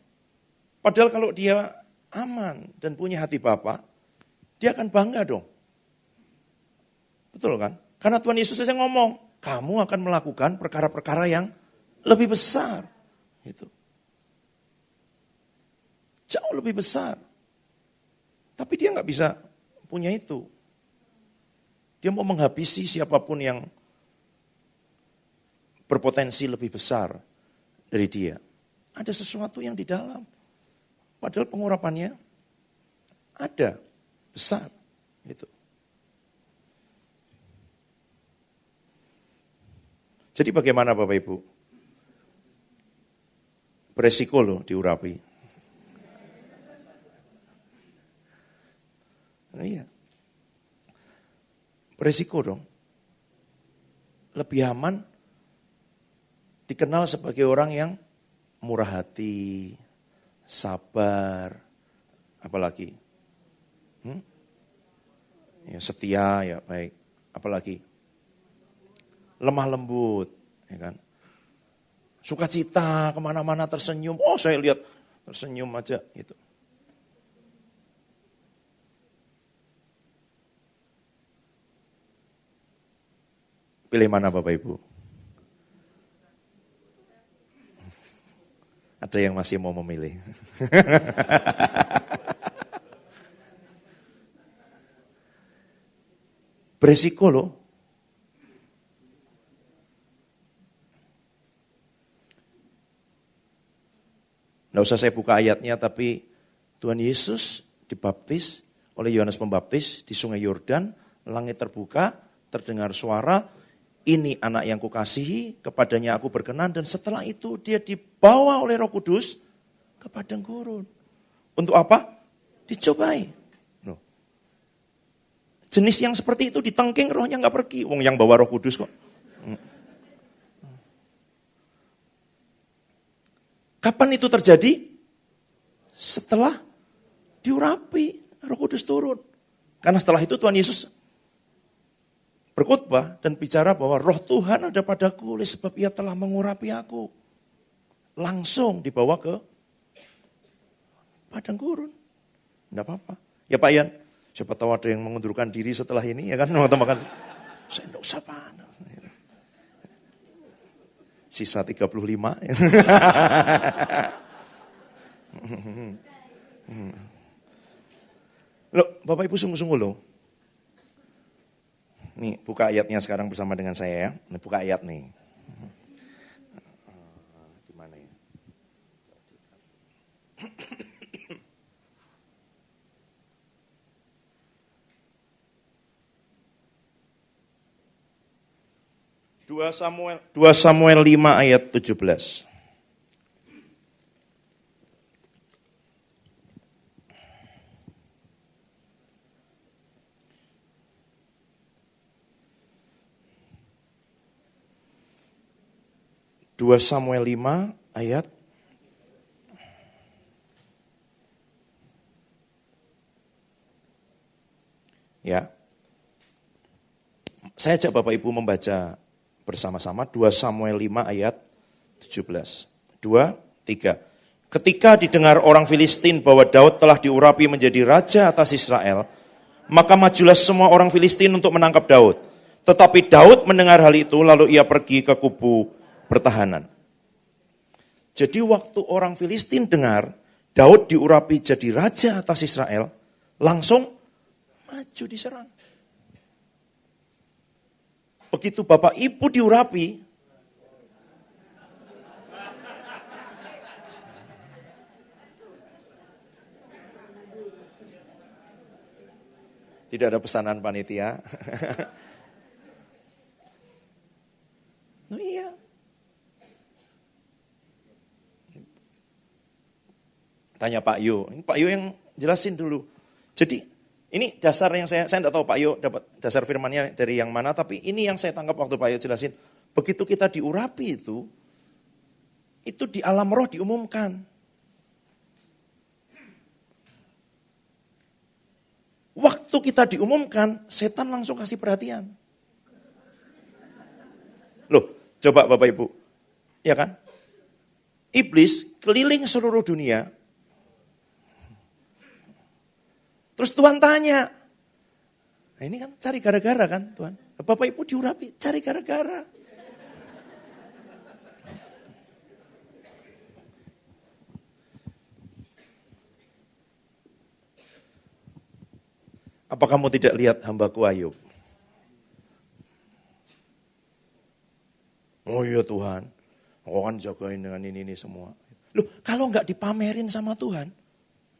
Padahal kalau dia aman dan punya hati Bapa, dia akan bangga dong. Betul kan? Karena Tuhan Yesus saja ngomong, kamu akan melakukan perkara-perkara yang lebih besar. Gitu. Jauh lebih besar. Tapi dia nggak bisa punya itu. Dia mau menghabisi siapapun yang berpotensi lebih besar dari dia. Ada sesuatu yang di dalam. Padahal pengurapannya ada, besar. Gitu. Jadi bagaimana Bapak Ibu? Beresiko loh diurapi. Nah, iya. Beresiko dong. Lebih aman dikenal sebagai orang yang murah hati, sabar, apalagi? Ya, setia, ya baik. Apalagi? Lemah lembut, ya kan? Sukacita, kemana-mana tersenyum. Oh, saya lihat tersenyum aja, gitu. Pilih mana Bapak Ibu? Ada yang masih mau memilih. Beresiko loh. Nggak usah saya buka ayatnya, tapi Tuhan Yesus dibaptis oleh Yohanes Pembaptis di Sungai Yordan, langit terbuka, terdengar suara, ini anak yang kukasihi, kepadanya aku berkenan, dan setelah itu dia dibawa oleh Roh Kudus ke padang gurun. Untuk apa? Dicobai. Loh. Jenis yang seperti itu ditengking, rohnya nggak pergi. Wong yang bawa Roh Kudus kok. Kapan itu terjadi? Setelah diurapi, Roh Kudus turun. Karena setelah itu Tuhan Yesus berkhotbah dan bicara bahwa roh Tuhan ada padaku oleh sebab ia telah mengurapi aku. Langsung dibawa ke padang gurun. Tidak apa-apa. Ya Pak Ian, siapa tahu ada yang mengundurkan diri setelah ini, ya kan? Teman-teman, saya tidak usah panas. Sisa 35. Loh, Bapak Ibu sungguh-sungguh loh. Nih, buka ayatnya sekarang bersama dengan saya ya. Nih, buka ayat nih. Gimana ya? 2 Samuel 5 ayat 17. Dua Samuel 5 ayat ya. Saya ajak Bapak Ibu membaca bersama-sama 2 Samuel 5 ayat 17. 2, 3. Ketika didengar orang Filistin bahwa Daud telah diurapi menjadi raja atas Israel, maka majulah semua orang Filistin untuk menangkap Daud. Tetapi Daud mendengar hal itu, lalu ia pergi ke kubu pertahanan. Jadi waktu orang Filistin dengar Daud diurapi jadi raja atas Israel, langsung maju diserang. Begitu Bapak Ibu diurapi, tidak ada pesanan panitia. Oh iya. Tanya Pak Yo. Pak Yo yang jelasin dulu. Jadi ini dasar yang saya tidak tahu Pak Yo dapat dasar firmannya dari yang mana, tapi ini yang saya tangkap waktu Pak Yo jelasin. Begitu kita diurapi itu di alam roh diumumkan. Waktu kita diumumkan, setan langsung kasih perhatian. Loh, coba Bapak Ibu. Ya kan? Iblis keliling seluruh dunia. Terus Tuhan tanya. Nah ini kan cari gara-gara kan Tuhan. Bapak Ibu diurapi, cari gara-gara. Apa kamu tidak lihat hambaku Ayub? Oh iya Tuhan, Engkau kan jagain dengan ini semua. Loh, kalau nggak dipamerin sama Tuhan,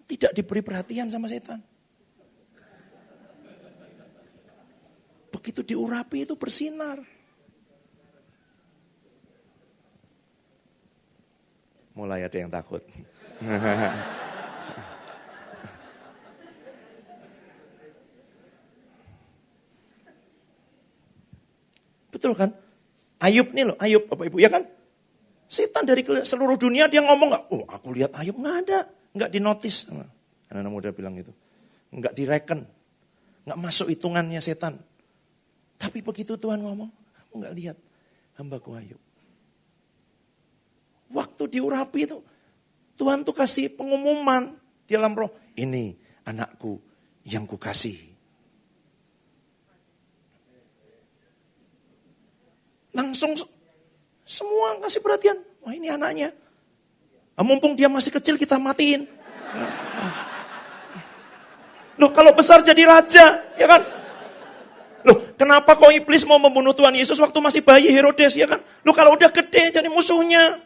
tidak diberi perhatian sama setan. Begitu diurapi itu bersinar. Mulai ada yang takut. Betul kan? Ayub nih loh, Ayub Bapak Ibu ya kan? Setan dari seluruh dunia dia ngomong nggak? Oh aku lihat Ayub nggak ada, nggak dinotis. Anak-anak muda bilang itu, nggak direken, nggak masuk hitungannya setan. Tapi begitu Tuhan ngomong, kamu nggak lihat hambaku Ayub. Waktu diurapi itu, Tuhan tuh kasih pengumuman di dalam roh. Ini anakku yang kukasihi. Langsung semua kasih perhatian. Wah ini anaknya. Mumpung dia masih kecil kita matiin. Loh kalau besar jadi raja, ya kan? Loh kenapa kok iblis mau membunuh Tuhan Yesus waktu masih bayi Herodes, ya kan? Loh kalau udah gede jadi musuhnya.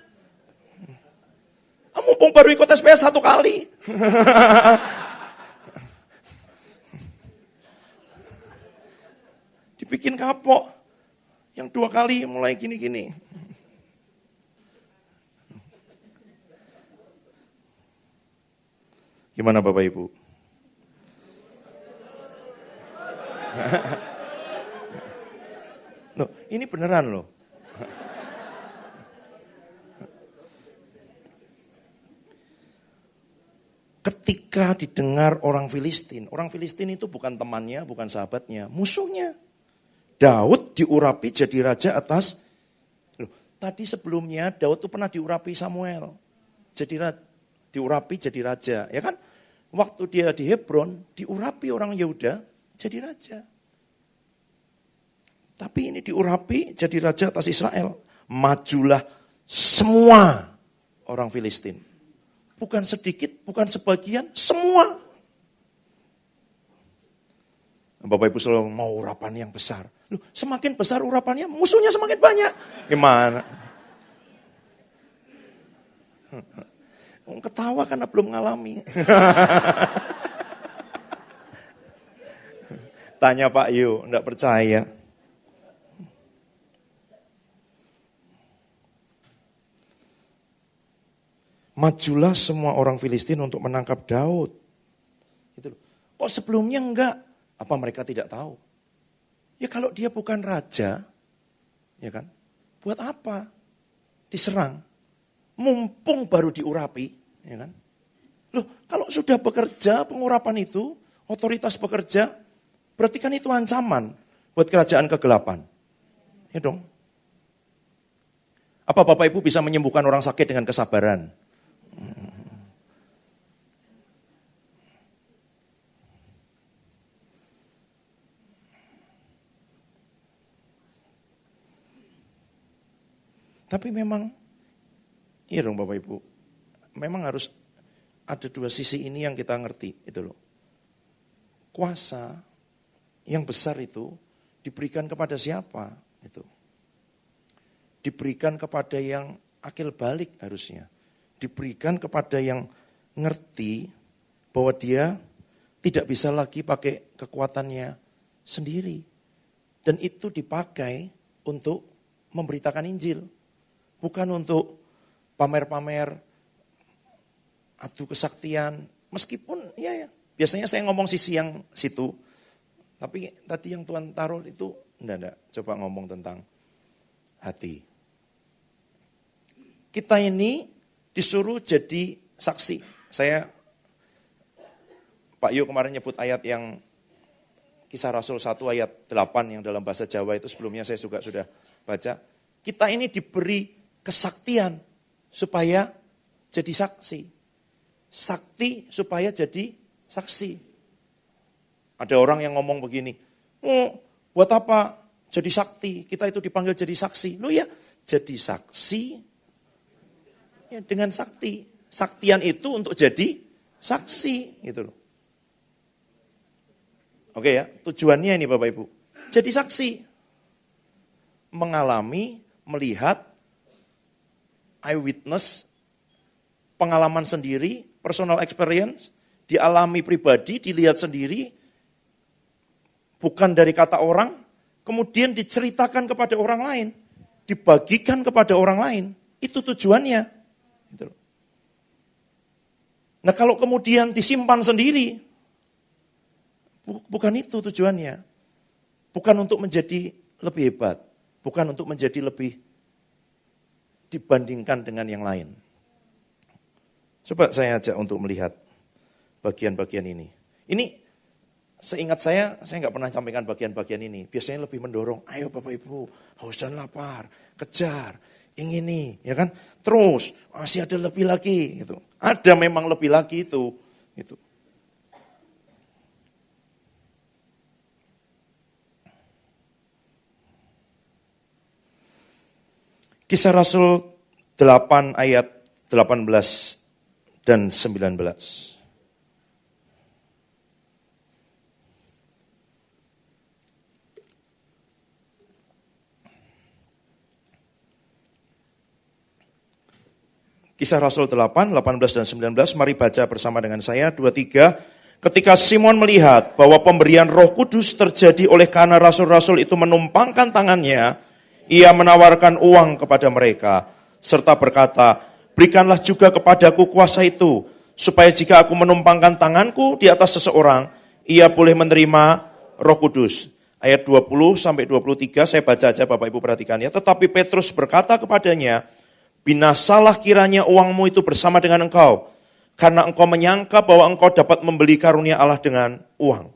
Mumpung baru ikut SPS 1 kali. Dibikin kapok. Yang 2 kali mulai gini-gini. Gimana Bapak Ibu? Loh, ini beneran loh. Ketika didengar orang Filistin itu bukan temannya, bukan sahabatnya, musuhnya. Daud diurapi jadi raja atas, loh, tadi sebelumnya Daud itu pernah diurapi Samuel, diurapi jadi raja, ya kan? Waktu dia di Hebron, diurapi orang Yehuda jadi raja. Tapi ini diurapi jadi raja atas Israel. Majulah semua orang Filistin. Bukan sedikit, bukan sebagian, semua. Bapak Ibu selalu mau urapan yang besar. Loh, semakin besar urapannya, musuhnya semakin banyak. Gimana? Ketawa karena belum ngalami. Tanya Pak Yu, enggak percaya. Majulah semua orang Filistin untuk menangkap Daud. Gitu loh. Kok sebelumnya enggak? Apa mereka tidak tahu? Ya kalau dia bukan raja, ya kan? Buat apa? Diserang. Mumpung baru diurapi, ya kan? Loh, kalau sudah bekerja pengurapan itu, otoritas bekerja, berarti kan itu ancaman buat kerajaan kegelapan. Ya dong. Apa Bapak Ibu bisa menyembuhkan orang sakit dengan kesabaran? Tapi memang, iya dong Bapak Ibu, memang harus ada 2 sisi ini yang kita ngerti, itu loh. Kuasa yang besar itu diberikan kepada siapa? Itu. Diberikan kepada yang akil balik harusnya. Diberikan kepada yang ngerti bahwa dia tidak bisa lagi pakai kekuatannya sendiri. Dan itu dipakai untuk memberitakan Injil. Bukan untuk pamer-pamer, adu kesaktian. Meskipun ya biasanya saya ngomong sisi yang situ. Tapi tadi yang Tuhan taruh itu, enggak. Coba ngomong tentang hati. Kita ini disuruh jadi saksi. Pak Yu kemarin nyebut ayat yang Kisah Rasul 1 ayat 8 yang dalam bahasa Jawa itu sebelumnya saya juga sudah baca. Kita ini diberi kesaktian supaya jadi saksi. Sakti supaya jadi saksi. Ada orang yang ngomong begini, buat apa jadi sakti? Kita itu dipanggil jadi saksi. Loh ya, jadi saksi ya, dengan sakti. Saktian itu untuk jadi saksi gitu loh. Oke ya, tujuannya ini Bapak Ibu. Jadi saksi. Mengalami, melihat, eyewitness, pengalaman sendiri, personal experience, dialami pribadi, dilihat sendiri, bukan dari kata orang, kemudian diceritakan kepada orang lain, dibagikan kepada orang lain. Itu tujuannya. Gitu loh. Nah kalau kemudian disimpan sendiri, bukan itu tujuannya. Bukan untuk menjadi lebih hebat. Bukan untuk menjadi lebih dibandingkan dengan yang lain. Coba saya ajak untuk melihat bagian-bagian ini. Ini seingat saya nggak pernah sampaikan bagian-bagian ini. Biasanya lebih mendorong, ayo Bapak Ibu, haus dan lapar, kejar, ingini, ya kan? Terus, masih ada lebih lagi. Gitu. Ada memang lebih lagi itu. Gitu. Kisah Rasul 8 ayat 18 dan 19. Kisah Rasul 8, 18 dan 19, mari baca bersama dengan saya, 2, 3. Ketika Simon melihat bahwa pemberian Roh Kudus terjadi oleh karena rasul-rasul itu menumpangkan tangannya, ia menawarkan uang kepada mereka, serta berkata, berikanlah juga kepadaku kuasa itu, supaya jika aku menumpangkan tanganku di atas seseorang, ia boleh menerima Roh Kudus. Ayat 20 sampai 23, saya baca aja Bapak Ibu perhatikan ya. Tetapi Petrus berkata kepadanya, binasalah kiranya uangmu itu bersama dengan engkau, karena engkau menyangka bahwa engkau dapat membeli karunia Allah dengan uang.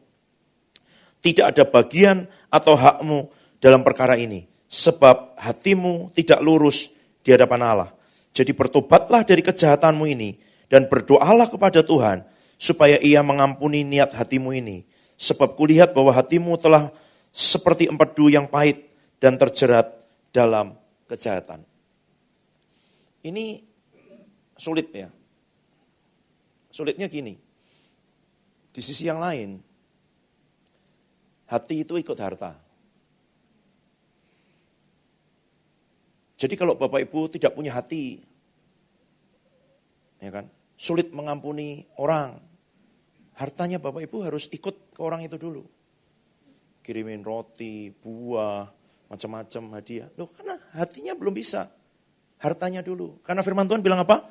Tidak ada bagian atau hakmu dalam perkara ini, sebab hatimu tidak lurus di hadapan Allah. Jadi bertobatlah dari kejahatanmu ini, dan berdoalah kepada Tuhan, supaya ia mengampuni niat hatimu ini. Sebab kulihat bahwa hatimu telah seperti empedu yang pahit, dan terjerat dalam kejahatan. Ini sulit ya. Sulitnya gini, di sisi yang lain, hati itu ikut harta. Jadi kalau Bapak Ibu tidak punya hati, ya kan, sulit mengampuni orang, hartanya Bapak Ibu harus ikut ke orang itu dulu. Kirimin roti, buah, macam-macam hadiah. Loh, karena hatinya belum bisa. Hartanya dulu. Karena firman Tuhan bilang apa?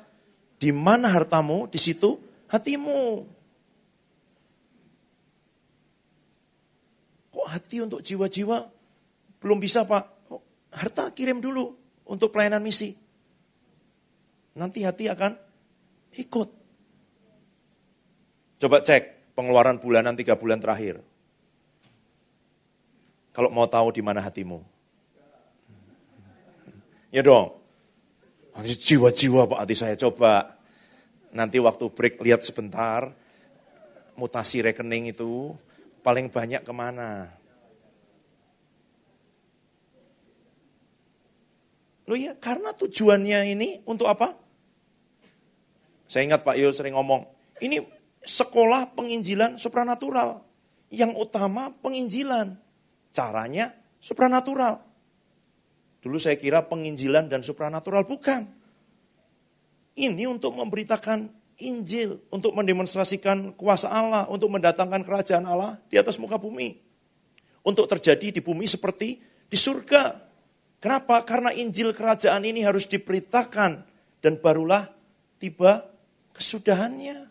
Di mana hartamu, di situ hatimu. Kok hati untuk jiwa-jiwa belum bisa Pak? Harta kirim dulu untuk pelayanan misi. Nanti hati akan ikut. Coba cek pengeluaran bulanan 3 bulan terakhir. Kalau mau tahu di mana hatimu. Ya dong. Jiwa-jiwa Pak hati saya, coba. Nanti waktu break lihat sebentar, mutasi rekening itu paling banyak kemana. Loh ya, karena tujuannya ini untuk apa? Saya ingat Pak Yul sering ngomong, ini sekolah penginjilan supranatural. Yang utama penginjilan. Caranya supranatural. Dulu saya kira penginjilan dan supranatural, bukan. Ini untuk memberitakan Injil, untuk mendemonstrasikan kuasa Allah, untuk mendatangkan kerajaan Allah di atas muka bumi. Untuk terjadi di bumi seperti di surga. Kenapa? Karena Injil kerajaan ini harus diberitakan dan barulah tiba kesudahannya.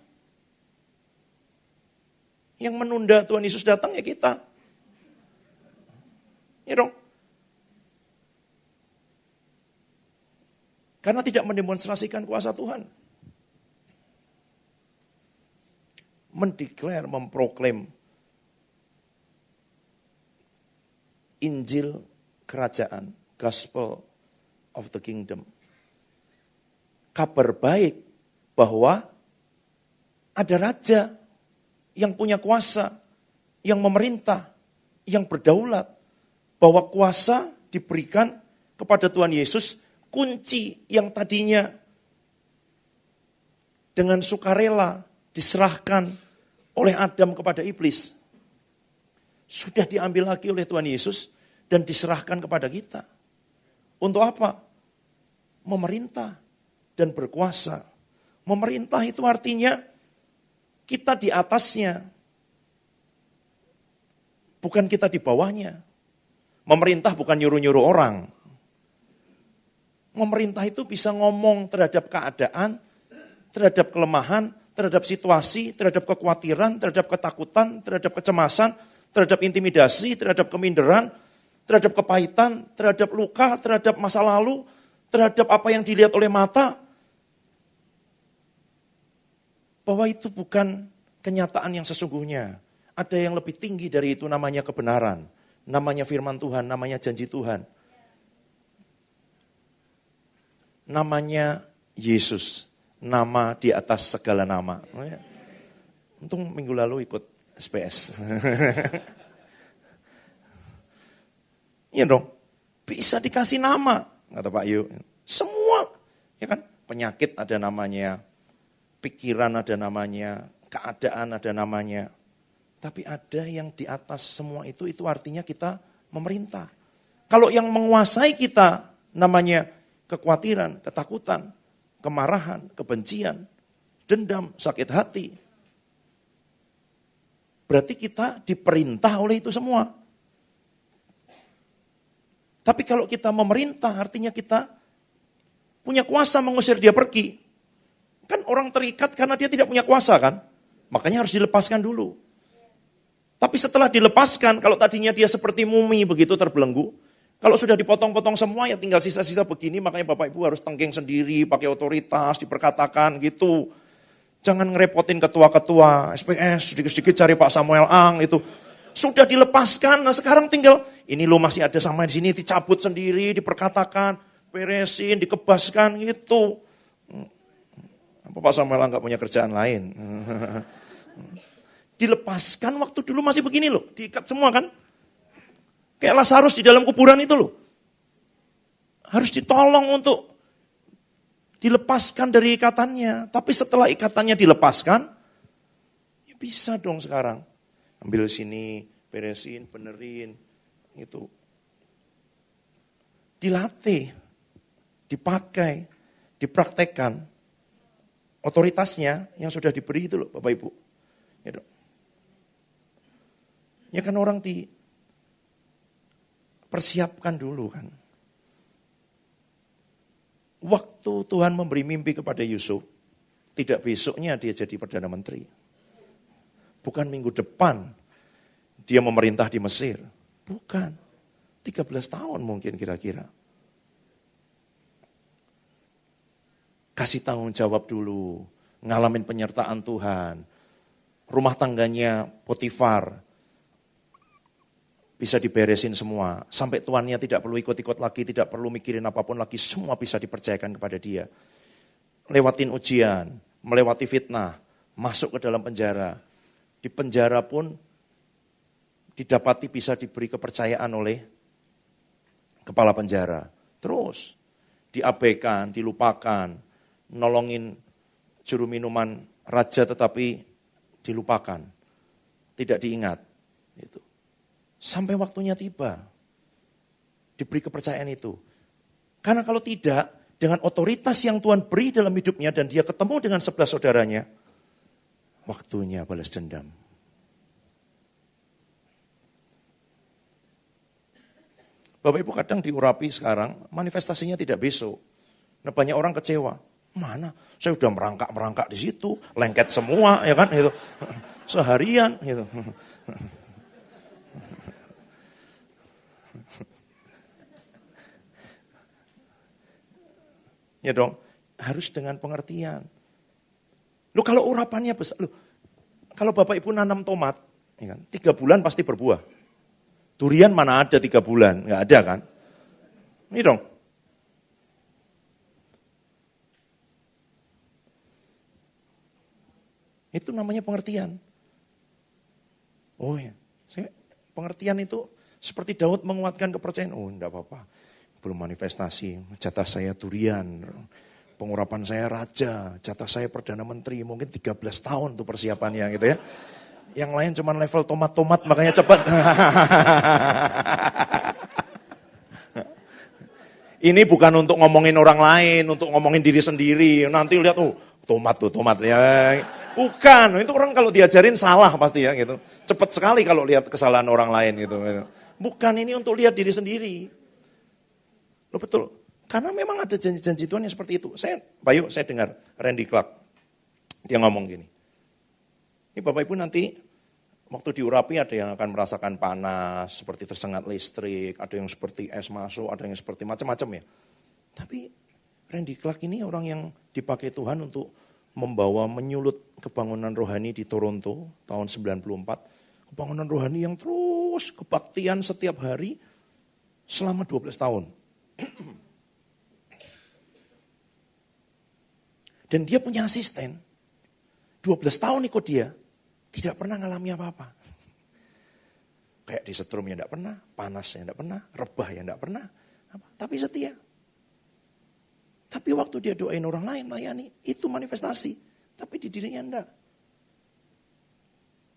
Yang menunda Tuhan Yesus datang ya kita. Ya dong. Karena tidak mendemonstrasikan kuasa Tuhan. Mendeklar, memproklaim Injil kerajaan, gospel of the kingdom. Kabar baik bahwa ada raja yang punya kuasa, yang memerintah, yang berdaulat. Bahwa kuasa diberikan kepada Tuhan Yesus, kunci yang tadinya dengan sukarela diserahkan oleh Adam kepada iblis. Sudah diambil lagi oleh Tuhan Yesus dan diserahkan kepada kita. Untuk apa? Memerintah dan berkuasa. Memerintah itu artinya kita di atasnya. Bukan kita di bawahnya. Memerintah bukan nyuruh-nyuruh orang. Memerintah itu bisa ngomong terhadap keadaan, terhadap kelemahan, terhadap situasi, terhadap kekhawatiran, terhadap ketakutan, terhadap kecemasan, terhadap intimidasi, terhadap keminderan, terhadap kepahitan, terhadap luka, terhadap masa lalu, terhadap apa yang dilihat oleh mata. Bahwa itu bukan kenyataan yang sesungguhnya. Ada yang lebih tinggi dari itu, namanya kebenaran, namanya firman Tuhan, namanya janji Tuhan. Namanya Yesus, nama di atas segala nama. Untung minggu lalu ikut SPS. Iya dong, bisa dikasih nama, kata Pak Yu. Semua, ya kan? Penyakit ada namanya, pikiran ada namanya, keadaan ada namanya. Tapi ada yang di atas semua itu artinya kita memerintah. Kalau yang menguasai kita namanya kekhawatiran, ketakutan, kemarahan, kebencian, dendam, sakit hati. Berarti kita diperintah oleh itu semua. Tapi kalau kita memerintah artinya kita punya kuasa mengusir dia pergi. Kan orang terikat karena dia tidak punya kuasa kan. Makanya harus dilepaskan dulu. Tapi setelah dilepaskan, kalau tadinya dia seperti mumi begitu terbelenggu, kalau sudah dipotong-potong semua ya tinggal sisa-sisa begini, makanya Bapak Ibu harus tengking sendiri, pakai otoritas, diperkatakan gitu. Jangan ngerepotin ketua-ketua SPS, sedikit-sedikit cari Pak Samuel Ang itu. Sudah dilepaskan, nah sekarang tinggal, ini lo masih ada sama di sini, dicabut sendiri, diperkatakan, beresin, dikebaskan gitu. Apa Pak Samuel Ang gak punya kerjaan lain? Dilepaskan waktu dulu masih begini loh, diikat semua kan. Kayak Lazarus di dalam kuburan itu loh. Harus ditolong untuk dilepaskan dari ikatannya. Tapi setelah ikatannya dilepaskan, ya bisa dong sekarang. Ambil sini, beresin, benerin, gitu. Dilatih, dipakai, dipraktekkan. Otoritasnya yang sudah diberi itu loh Bapak Ibu. Gitu. Ya kan orang dipersiapkan dulu kan. Waktu Tuhan memberi mimpi kepada Yusuf, tidak besoknya dia jadi Perdana Menteri. Bukan minggu depan dia memerintah di Mesir. Bukan. 13 tahun mungkin kira-kira. Kasih tanggung jawab dulu. Ngalamin penyertaan Tuhan. Rumah tangganya Potifar bisa diberesin semua. Sampai tuannya tidak perlu ikut-ikut lagi, tidak perlu mikirin apapun lagi. Semua bisa dipercayakan kepada dia. Lewatin ujian, melewati fitnah, masuk ke dalam penjara. Di penjara pun didapati bisa diberi kepercayaan oleh kepala penjara. Terus diabaikan, dilupakan, nolongin juru minuman raja tetapi dilupakan, tidak diingat. Gitu. Sampai waktunya tiba, diberi kepercayaan itu. Karena kalau tidak, dengan otoritas yang Tuhan beri dalam hidupnya dan dia ketemu dengan 11 saudaranya, waktunya balas dendam. Bapak Ibu kadang diurapi sekarang, manifestasinya tidak besok. Nah banyak orang kecewa. Mana? Saya udah merangkak di situ, lengket semua, ya kan? Gitu. Seharian, gitu. Ya dong, harus dengan pengertian. Lu kalau urapannya besar, kalau Bapak Ibu nanam tomat, ya kan, 3 bulan pasti berbuah. Durian mana ada 3 bulan, nggak ada kan? Ini dong. Itu namanya pengertian. Oh ya, pengertian itu seperti Daud menguatkan kepercayaan. Oh enggak apa-apa, belum manifestasi, jatah saya durian, pengurapan saya raja, jatah saya perdana menteri, mungkin 13 tahun tuh persiapannya gitu ya. Yang lain cuma level tomat-tomat makanya cepat. Ini bukan untuk ngomongin orang lain, untuk ngomongin diri sendiri. Nanti lihat, tomat ya. Bukan, itu orang kalau diajarin salah pasti ya gitu. Cepat sekali kalau lihat kesalahan orang lain gitu. Bukan, ini untuk lihat diri sendiri. Loh betul, karena memang ada janji-janji Tuhan yang seperti itu. Saya dengar Randy Clark, dia ngomong gini. Ini Bapak Ibu nanti waktu diurapi ada yang akan merasakan panas, seperti tersengat listrik, ada yang seperti es masuk, ada yang seperti macam-macam ya. Tapi Randy Clark ini orang yang dipakai Tuhan untuk menyulut kebangunan rohani di Toronto tahun 94. Kebangunan rohani yang terus kebaktian setiap hari selama 12 tahun. Dan dia punya asisten, 12 tahun ikut dia, tidak pernah ngalami apa-apa. Kayak disetrum ya enggak pernah, panas ya enggak pernah, rebah ya enggak pernah. Tapi setia. Tapi waktu dia doain orang lain, layani, itu manifestasi. Tapi di dirinya enggak.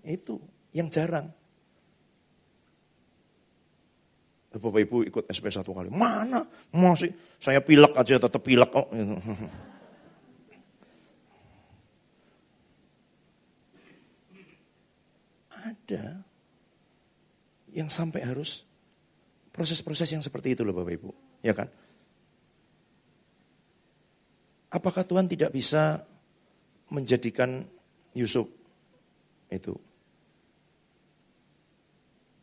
Itu yang jarang. Bapak Ibu ikut SP 1 kali, mana? Masih saya pilek aja tetap pilek kok. Ada yang sampai harus proses-proses yang seperti itu loh Bapak Ibu, ya kan? Apakah Tuhan tidak bisa menjadikan Yusuf itu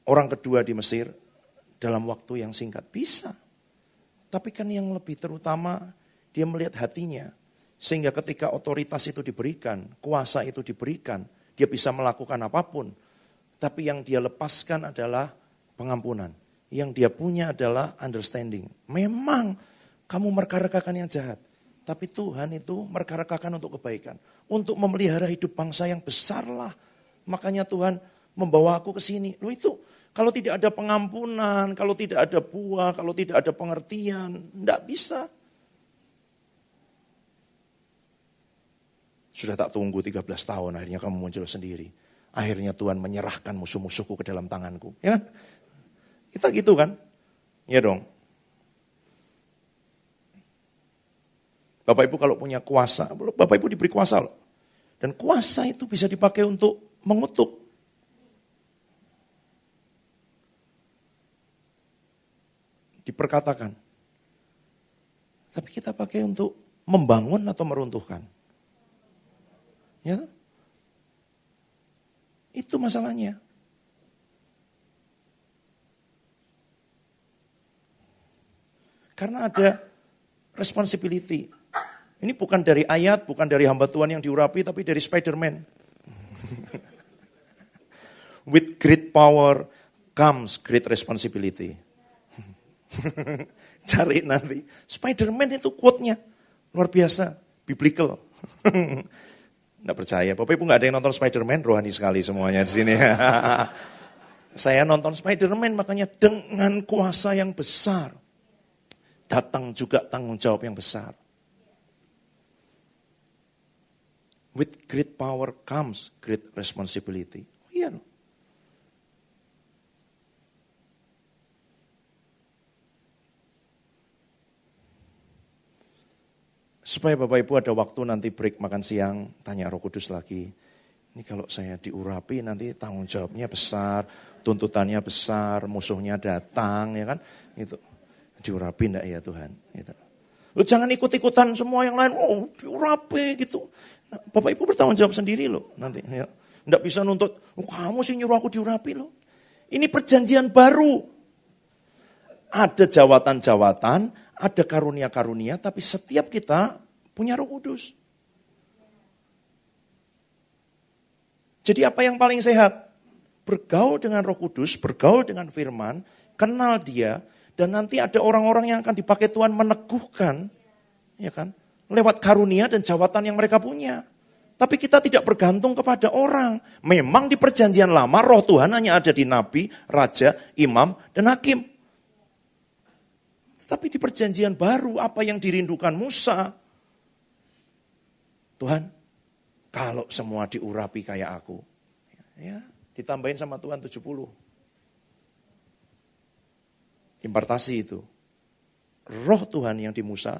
orang kedua di Mesir dalam waktu yang singkat? Bisa. Tapi kan yang lebih terutama dia melihat hatinya. Sehingga ketika otoritas itu diberikan, kuasa itu diberikan, dia bisa melakukan apapun. Tapi yang dia lepaskan adalah pengampunan. Yang dia punya adalah understanding. Memang kamu mereka-rekakan yang jahat. Tapi Tuhan itu mereka-rekakan untuk kebaikan. Untuk memelihara hidup bangsa yang besar lah. Makanya Tuhan membawa aku ke sini. Loh itu, kalau tidak ada pengampunan, kalau tidak ada buah, kalau tidak ada pengertian, enggak bisa. Sudah tak tunggu 13 tahun, akhirnya kamu muncul sendiri. Akhirnya Tuhan menyerahkan musuh-musuhku ke dalam tanganku. Ya kan? Kita gitu kan? Ya dong. Bapak Ibu kalau punya kuasa, Bapak Ibu diberi kuasa loh. Dan kuasa itu bisa dipakai untuk mengutuk. Diperkatakan. Tapi kita pakai untuk membangun atau meruntuhkan. Ya. Itu masalahnya. Karena ada responsibility. Ini bukan dari ayat, bukan dari hamba Tuhan yang diurapi, tapi dari Spider-Man. With great power comes great responsibility. Cari nanti. Spider-Man itu quote-nya. Luar biasa. Biblical. Nggak percaya. Bapak Ibu nggak ada yang nonton Spider-Man, rohani sekali semuanya di sini. Saya nonton Spider-Man, makanya dengan kuasa yang besar. Datang juga tanggung jawab yang besar. With great power comes great responsibility. Oh, iya loh. Supaya Bapak Ibu ada waktu nanti break makan siang, tanya Roh Kudus lagi. Ini kalau saya diurapi nanti tanggung jawabnya besar, tuntutannya besar, musuhnya datang, ya kan? Itu diurapi enggak ya Tuhan? Gitu. Lu jangan ikut-ikutan semua yang lain, diurapi gitu. Nah, Bapak Ibu bertanggung jawab sendiri loh nanti. Ya. Enggak bisa nuntut, kamu sih nyuruh aku diurapi loh. Ini perjanjian baru. Ada jawatan-jawatan, ada karunia-karunia, tapi setiap kita punya Roh Kudus. Jadi apa yang paling sehat? Bergaul dengan Roh Kudus, bergaul dengan firman, kenal dia, dan nanti ada orang-orang yang akan dipakai Tuhan meneguhkan, ya kan, lewat karunia dan jawatan yang mereka punya. Tapi kita tidak bergantung kepada orang. Memang di perjanjian lama roh Tuhan hanya ada di nabi, raja, imam, dan hakim. Tapi di perjanjian baru apa yang dirindukan Musa? Tuhan, kalau semua diurapi kayak aku. Ya, ditambahin sama Tuhan 70. Impartasi itu. Roh Tuhan yang di Musa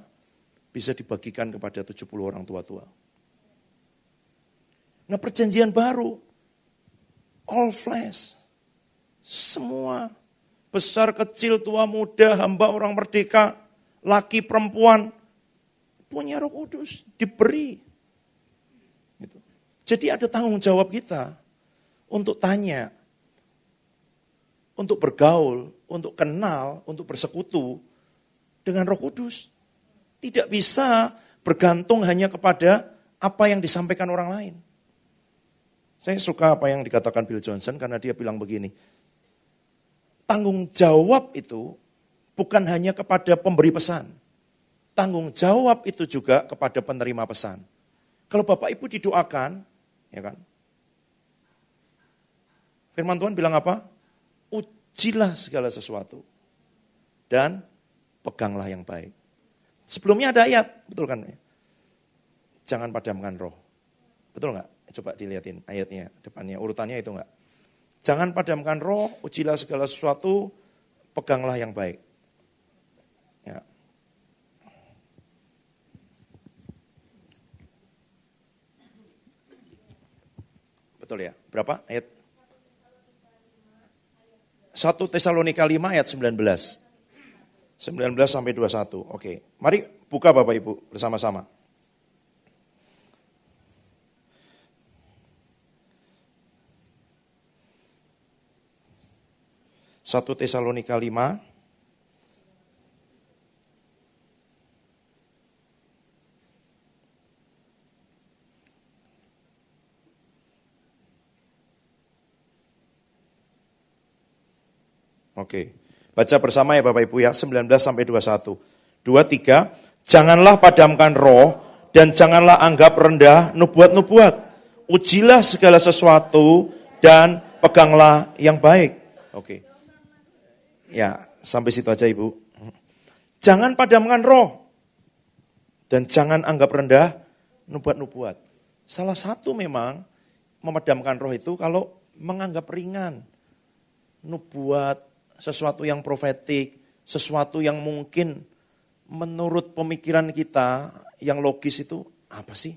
bisa dibagikan kepada 70 orang tua-tua. Nah perjanjian baru, all flesh, semua, besar, kecil, tua, muda, hamba, orang merdeka, laki, perempuan, punya Roh Kudus, diberi. Gitu. Jadi ada tanggung jawab kita untuk tanya, untuk bergaul, untuk kenal, untuk bersekutu dengan Roh Kudus. Tidak bisa bergantung hanya kepada apa yang disampaikan orang lain. Saya suka apa yang dikatakan Bill Johnson karena dia bilang begini. Tanggung jawab itu bukan hanya kepada pemberi pesan. Tanggung jawab itu juga kepada penerima pesan. Kalau Bapak Ibu didoakan, ya kan? Firman Tuhan bilang apa? Ujilah segala sesuatu dan peganglah yang baik. Sebelumnya ada ayat, betul kan? Jangan padamkan roh. Betul enggak? Coba dilihatin ayatnya, depannya, urutannya itu enggak. Jangan padamkan roh, ujilah segala sesuatu, peganglah yang baik. Ya. Betul ya? Berapa ayat? 1 Tesalonika 5 ayat 19. 19 sampai 21. Oke. Mari buka Bapak Ibu bersama-sama. 1 Tesalonika 5. Oke. Baca bersama ya Bapak Ibu ya, 19 sampai 21. 23, janganlah padamkan roh dan janganlah anggap rendah nubuat-nubuat. Ujilah segala sesuatu dan peganglah yang baik. Oke. Ya, sampai situ aja Ibu. Jangan padamkan roh dan jangan anggap rendah nubuat-nubuat. Salah satu memang memadamkan roh itu kalau menganggap ringan nubuat, sesuatu yang profetik, sesuatu yang mungkin menurut pemikiran kita yang logis itu apa sih?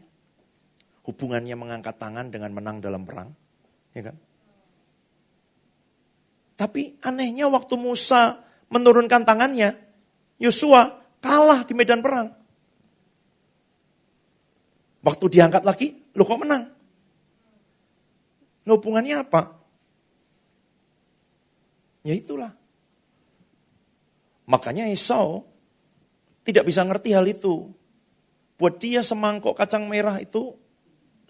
Hubungannya mengangkat tangan dengan menang dalam perang, ya kan? Tapi anehnya waktu Musa menurunkan tangannya, Yosua kalah di medan perang. Waktu diangkat lagi, loh kok menang? Nah, hubungannya apa? Ya itulah. Makanya Esau tidak bisa ngerti hal itu. Buat dia semangkok kacang merah itu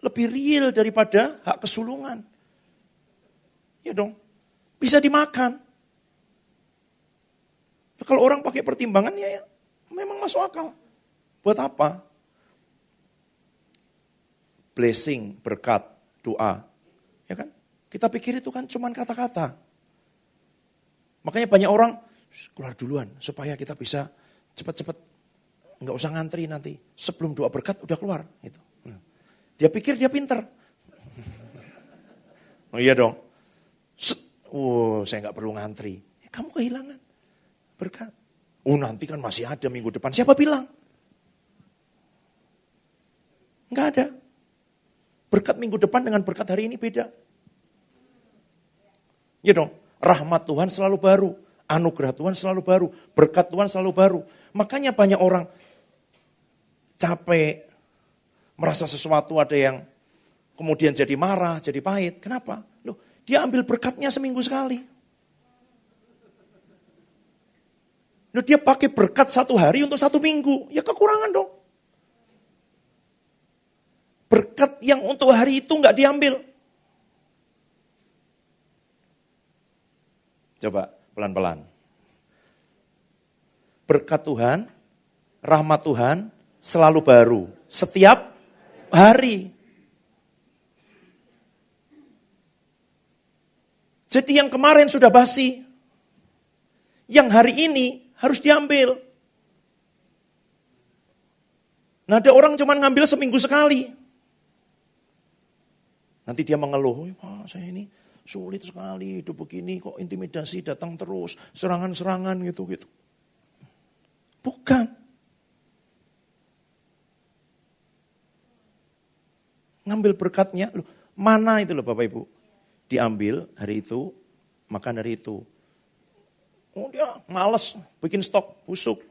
lebih real daripada hak kesulungan. Ya dong. Bisa dimakan. Kalau orang pakai pertimbangan ya memang masuk akal. Buat apa? Blessing, berkat, doa. Ya kan? Kita pikir itu kan cuma kata-kata. Makanya banyak orang keluar duluan supaya kita bisa cepat-cepat. Enggak usah ngantri nanti. Sebelum doa berkat udah keluar. Gitu. Dia pikir dia pinter. Oh iya dong. Saya nggak perlu ngantri. Kamu kehilangan berkat. Nanti kan masih ada minggu depan. Siapa bilang? Nggak ada. Berkat minggu depan dengan berkat hari ini beda. Ya dong. Rahmat Tuhan selalu baru. Anugerah Tuhan selalu baru. Berkat Tuhan selalu baru. Makanya banyak orang capek. Merasa sesuatu ada yang kemudian jadi marah, jadi pahit. Kenapa? Loh, dia ambil berkatnya seminggu sekali. Loh, dia pakai berkat 1 hari untuk 1 minggu. Ya kekurangan dong. Berkat yang untuk hari itu nggak diambil. Coba pelan-pelan. Berkat Tuhan, rahmat Tuhan selalu baru. Setiap hari. Jadi yang kemarin sudah basi. Yang hari ini harus diambil. Nah ada orang cuma ngambil seminggu sekali. Nanti dia mengeluh, Pak saya ini sulit sekali hidup begini, kok intimidasi datang terus, serangan-serangan gitu-gitu. Bukan. Ngambil berkatnya, loh, mana itu loh Bapak Ibu. Diambil hari itu, makan hari itu. Oh dia males, bikin stok busuk.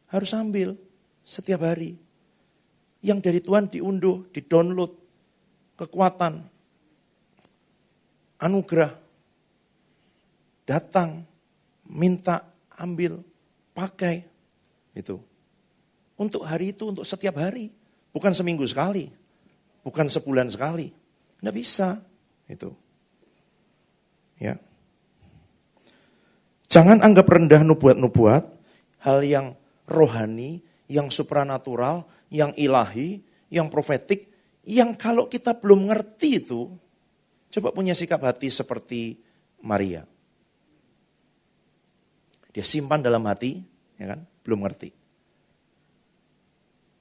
Harus ambil setiap hari. Yang dari Tuhan diunduh, didownload. Kekuatan, anugerah, datang, minta, ambil, pakai. Itu. Untuk hari itu, untuk setiap hari. Bukan seminggu sekali. Bukan sebulan sekali. Nggak bisa. Itu. Ya. Jangan anggap rendah nubuat-nubuat, hal yang rohani, yang supranatural, yang ilahi, yang profetik, yang kalau kita belum ngerti itu, coba punya sikap hati seperti Maria. Dia simpan dalam hati, ya kan? Belum ngerti.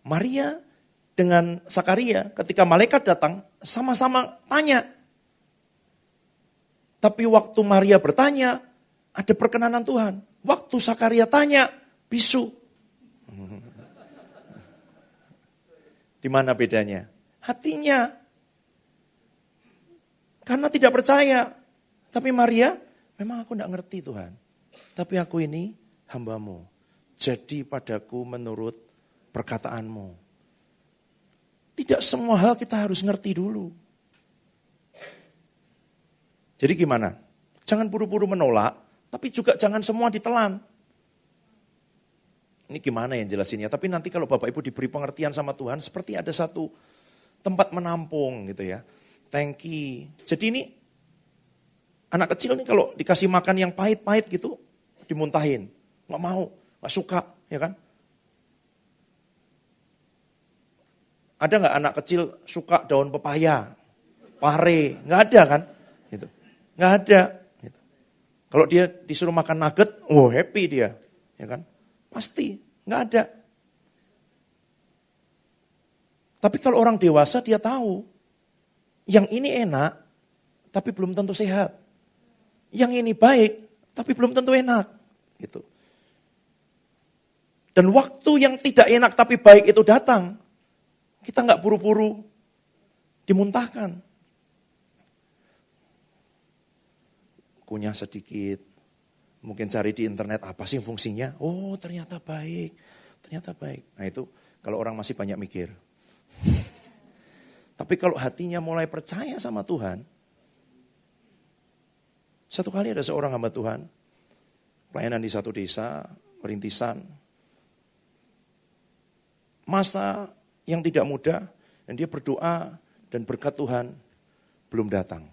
Maria dengan Sakaria ketika malaikat datang, sama-sama tanya. Tapi waktu Maria bertanya, ada perkenanan Tuhan. Waktu Sakaria tanya, bisu. Di mana bedanya? Hatinya. Karena tidak percaya. Tapi Maria, memang aku tidak ngerti Tuhan. Tapi aku ini hambamu. Jadi padaku menurut perkataanmu. Tidak semua hal kita harus ngerti dulu. Jadi gimana? Jangan buru-buru menolak, tapi juga jangan semua ditelan. Ini gimana yang jelasinnya? Tapi nanti kalau Bapak Ibu diberi pengertian sama Tuhan, seperti ada satu tempat menampung gitu ya. Tangki. Jadi ini anak kecil nih kalau dikasih makan yang pahit-pahit gitu, dimuntahin. Nggak mau, nggak suka, ya kan? Ada nggak anak kecil suka daun pepaya, pare? Nggak ada kan? Gitu. Nggak ada. Gitu. Kalau dia disuruh makan nugget, happy dia, ya kan? Pasti, nggak ada. Tapi kalau orang dewasa dia tahu, yang ini enak, tapi belum tentu sehat. Yang ini baik, tapi belum tentu enak. Gitu. Dan waktu yang tidak enak tapi baik itu datang, kita nggak buru-buru dimuntahkan. Kunyah sedikit, mungkin cari di internet apa sih fungsinya. Oh ternyata baik, ternyata baik. Nah itu kalau orang masih banyak mikir. Tapi kalau hatinya mulai percaya sama Tuhan. Satu kali ada seorang hamba Tuhan, pelayanan di satu desa, perintisan. Masa yang tidak mudah, dan dia berdoa dan berkat Tuhan belum datang.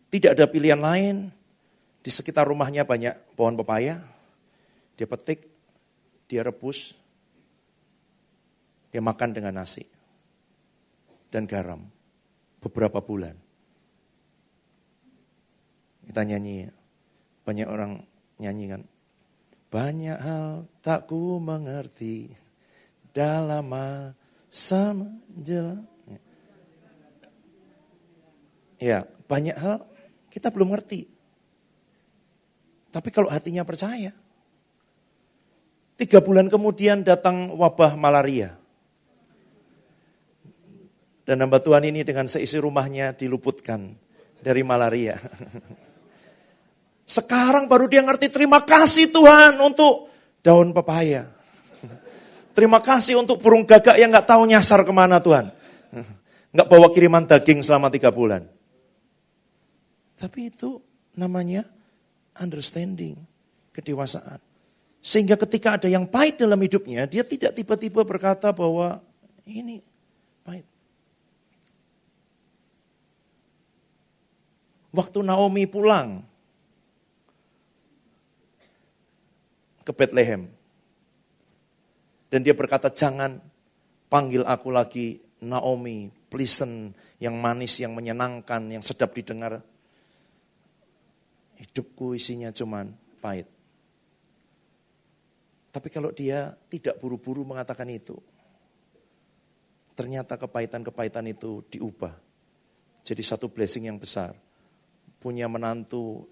Tidak ada pilihan lain, di sekitar rumahnya banyak pohon pepaya, dia petik, dia rebus, dia makan dengan nasi dan garam beberapa bulan. Kita nyanyi, banyak orang nyanyi kan. Banyak hal tak ku mengerti dalam masa menjelang. Ya, banyak hal kita belum ngerti. Tapi kalau hatinya percaya. 3 bulan kemudian datang wabah malaria. Dan hamba Tuhan ini dengan seisi rumahnya diluputkan dari malaria. Sekarang baru dia ngerti, terima kasih Tuhan untuk daun pepaya. Terima kasih untuk burung gagak yang gak tahu nyasar kemana Tuhan. Gak bawa kiriman daging selama 3 bulan. Tapi itu namanya understanding, kedewasaan. Sehingga ketika ada yang pahit dalam hidupnya, dia tidak tiba-tiba berkata bahwa ini pahit. Waktu Naomi pulang ke Bethlehem, dan dia berkata, jangan panggil aku lagi Naomi, pleasant, yang manis, yang menyenangkan, yang sedap didengar. Hidupku isinya cuman pahit. Tapi kalau dia tidak buru-buru mengatakan itu, ternyata kepahitan-kepahitan itu diubah. Jadi satu blessing yang besar. Punya menantu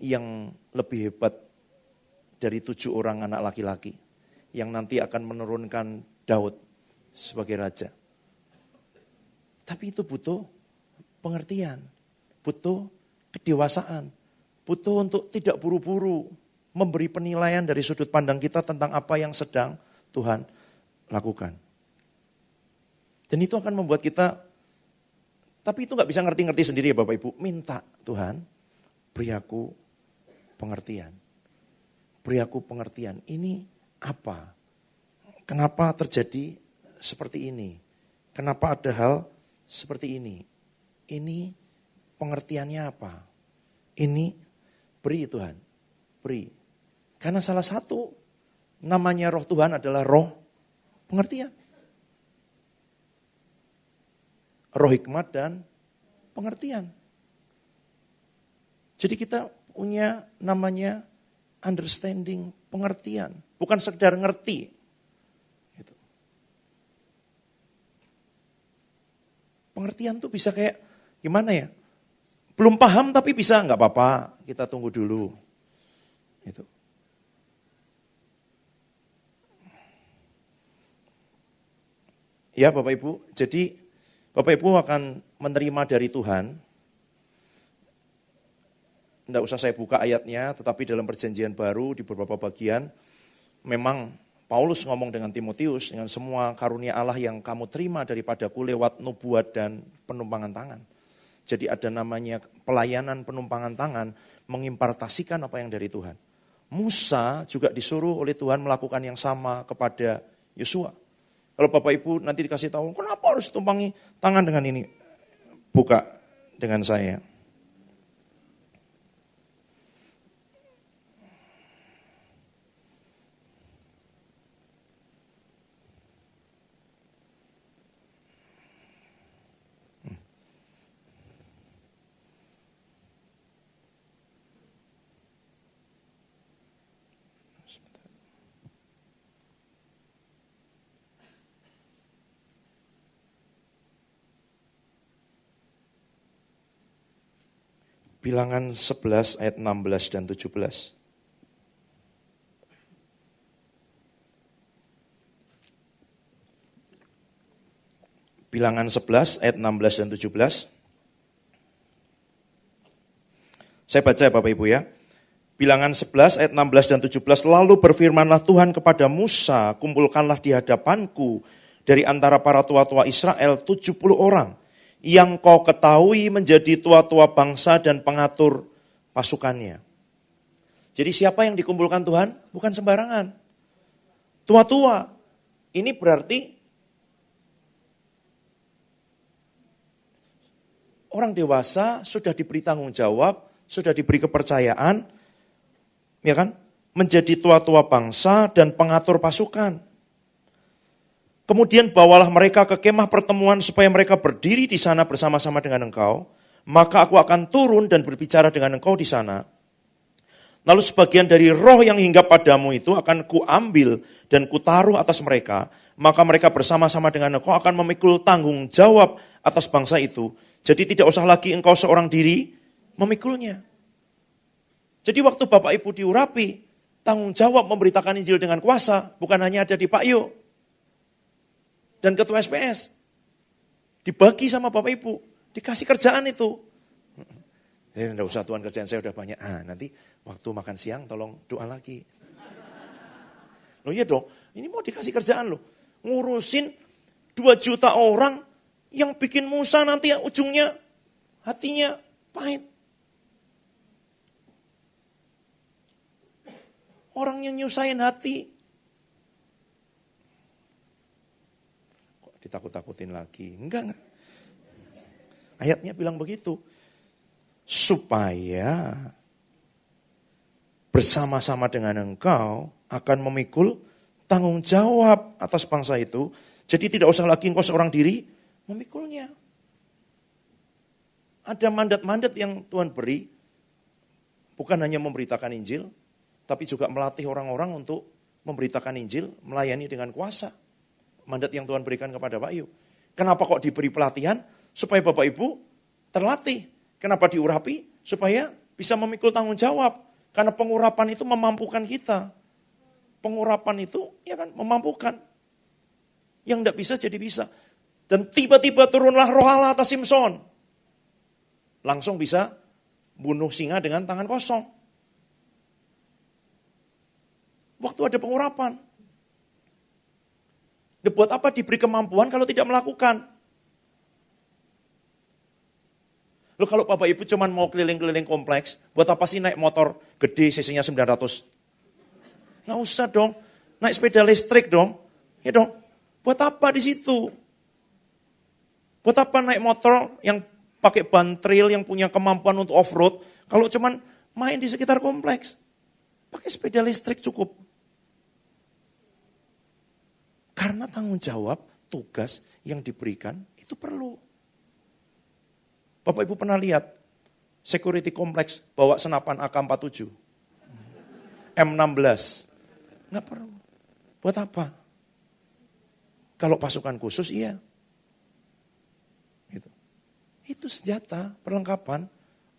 yang lebih hebat dari 7 orang anak laki-laki. Yang nanti akan menurunkan Daud sebagai raja. Tapi itu butuh pengertian, butuh kedewasaan, butuh untuk tidak buru-buru memberi penilaian dari sudut pandang kita tentang apa yang sedang Tuhan lakukan. Dan itu akan membuat kita, tapi itu gak bisa ngerti-ngerti sendiri ya Bapak Ibu. Minta Tuhan, beri aku pengertian. Beri aku pengertian, ini apa? Kenapa terjadi seperti ini? Kenapa ada hal seperti ini? Ini pengertiannya apa? Ini beri Tuhan, beri. Karena salah satu namanya roh Tuhan adalah roh pengertian. Roh hikmat dan pengertian. Jadi kita punya namanya understanding, pengertian. Bukan sekedar ngerti. Gitu. Pengertian tuh bisa kayak gimana ya? Belum paham tapi bisa, nggak apa-apa, kita tunggu dulu. Gitu. Ya Bapak Ibu, jadi Bapak Ibu akan menerima dari Tuhan. Tidak usah saya buka ayatnya, tetapi dalam perjanjian baru di beberapa bagian, memang Paulus ngomong dengan Timotius, dengan semua karunia Allah yang kamu terima daripadaku lewat nubuat dan penumpangan tangan. Jadi ada namanya pelayanan penumpangan tangan, mengimpartasikan apa yang dari Tuhan. Musa juga disuruh oleh Tuhan melakukan yang sama kepada Yosua. Kalau Bapak Ibu nanti dikasih tahu, kenapa harus tumpangi tangan dengan ini? Buka dengan saya. Bilangan 11 ayat 16 dan 17. Bilangan 11 ayat 16 dan 17. Saya baca Bapak Ibu ya. Bilangan 11 ayat 16 dan 17. Lalu berfirmanlah Tuhan kepada Musa, kumpulkanlah di hadapanku dari antara para tua-tua Israel 70 orang. Yang kau ketahui menjadi tua-tua bangsa dan pengatur pasukannya. Jadi siapa yang dikumpulkan Tuhan? Bukan sembarangan. Tua-tua. Ini berarti orang dewasa sudah diberi tanggung jawab, sudah diberi kepercayaan, ya kan? Menjadi tua-tua bangsa dan pengatur pasukan. Kemudian bawalah mereka ke kemah pertemuan supaya mereka berdiri di sana bersama-sama dengan engkau. Maka aku akan turun dan berbicara dengan engkau di sana. Lalu sebagian dari roh yang hinggap padamu itu akan kuambil dan kutaruh atas mereka. Maka mereka bersama-sama dengan engkau akan memikul tanggung jawab atas bangsa itu. Jadi tidak usah lagi engkau seorang diri memikulnya. Jadi waktu Bapak Ibu diurapi, tanggung jawab memberitakan Injil dengan kuasa bukan hanya ada di Pak Yo dan ketua SPS. Dibagi sama Bapak Ibu, dikasih kerjaan itu. Tidak usah Tuhan, kerjaan saya udah banyak. Nanti waktu makan siang tolong doa lagi. Loh iya dong, ini mau dikasih kerjaan loh. Ngurusin 2 juta orang yang bikin Musa nanti ujungnya hatinya pahit. Orang yang nyusahin hati. Ditakut-takutin lagi. Enggak. Ayatnya bilang begitu. supaya bersama-sama dengan engkau akan memikul tanggung jawab atas bangsa itu. Jadi tidak usah lagi engkau seorang diri memikulnya. Ada mandat-mandat yang Tuhan beri, bukan hanya memberitakan Injil, tapi juga melatih orang-orang untuk memberitakan Injil, melayani dengan kuasa. Mandat yang Tuhan berikan kepada Pak Yu. Kenapa kok diberi pelatihan? Supaya Bapak Ibu terlatih. Kenapa diurapi? Supaya bisa memikul tanggung jawab. Karena pengurapan itu memampukan kita. Pengurapan itu ya kan memampukan. Yang tidak bisa jadi bisa. Dan tiba-tiba turunlah roh Allah atas Simson. Langsung bisa bunuh singa dengan tangan kosong. Waktu ada pengurapan. Buat apa diberi kemampuan kalau tidak melakukan? Loh kalau Bapak Ibu cuma mau keliling-keliling kompleks, buat apa sih naik motor gede cc-nya 900? Nggak usah dong, naik sepeda listrik dong. Ya dong, buat apa di situ? Buat apa naik motor yang pakai ban trail yang punya kemampuan untuk off-road, kalau cuma main di sekitar kompleks? Pakai sepeda listrik cukup. Karena tanggung jawab, tugas yang diberikan itu perlu. Bapak Ibu pernah lihat security kompleks bawa senapan AK-47, M16. Nggak perlu. Buat apa? Kalau pasukan khusus iya. Gitu. Itu senjata, perlengkapan.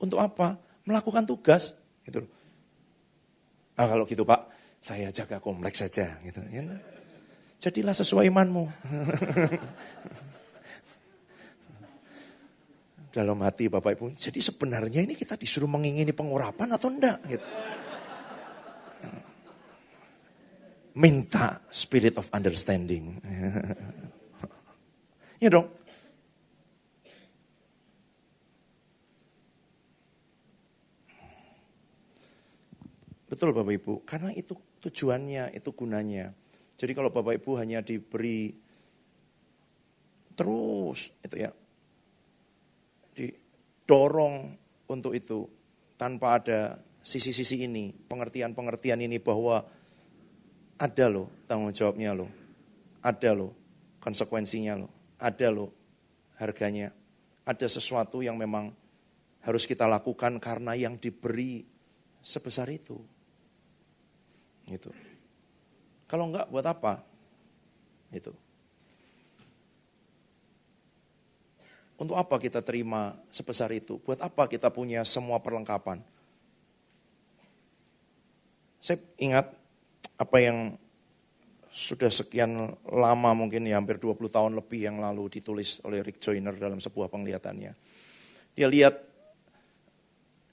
Untuk apa? Melakukan tugas. Gitu. Ah, kalau gitu Pak, saya jaga kompleks saja. Gitu. Ya, jadilah sesuai imanmu. Dalam hati Bapak Ibu, jadi sebenarnya ini kita disuruh mengingini pengurapan atau enggak? Gitu. Minta spirit of understanding. Ya dong. Betul Bapak Ibu, karena itu tujuannya, itu gunanya. Jadi kalau Bapak Ibu hanya diberi terus itu ya, didorong untuk itu tanpa ada sisi-sisi ini, pengertian-pengertian ini bahwa ada loh tanggung jawabnya loh, ada loh konsekuensinya loh, ada loh harganya, ada sesuatu yang memang harus kita lakukan karena yang diberi sebesar itu. Gitu. Kalau enggak buat apa? Itu. Untuk apa kita terima sebesar itu? Buat apa kita punya semua perlengkapan? Saya ingat apa yang sudah sekian lama mungkin ya hampir 20 tahun lebih yang lalu ditulis oleh Rick Joyner dalam sebuah penglihatannya. Dia lihat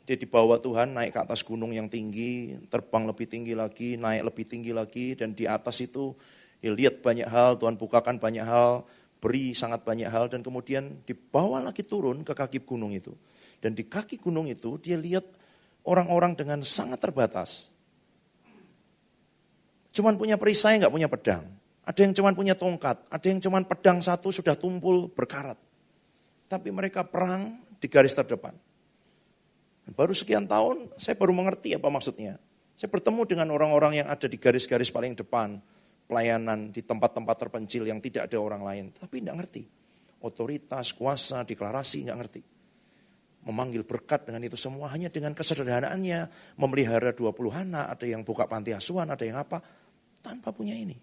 dia dibawa Tuhan naik ke atas gunung yang tinggi, terbang lebih tinggi lagi, naik lebih tinggi lagi, dan di atas itu dia lihat banyak hal, Tuhan bukakan banyak hal, beri sangat banyak hal, dan kemudian dibawa lagi turun ke kaki gunung itu. Dan di kaki gunung itu dia lihat orang-orang dengan sangat terbatas. Cuman punya perisai, nggak punya pedang. Ada yang cuman punya tongkat, ada yang cuman pedang satu sudah tumpul berkarat. Tapi mereka perang di garis terdepan. Baru sekian tahun, saya baru mengerti apa maksudnya. Saya bertemu dengan orang-orang yang ada di garis-garis paling depan, pelayanan di tempat-tempat terpencil yang tidak ada orang lain. Tapi tidak ngerti. Otoritas, kuasa, deklarasi, nggak ngerti. Memanggil berkat dengan itu semua hanya dengan kesederhanaannya. Memelihara 20 anak, ada yang buka panti asuhan, ada yang apa. Tanpa punya ini.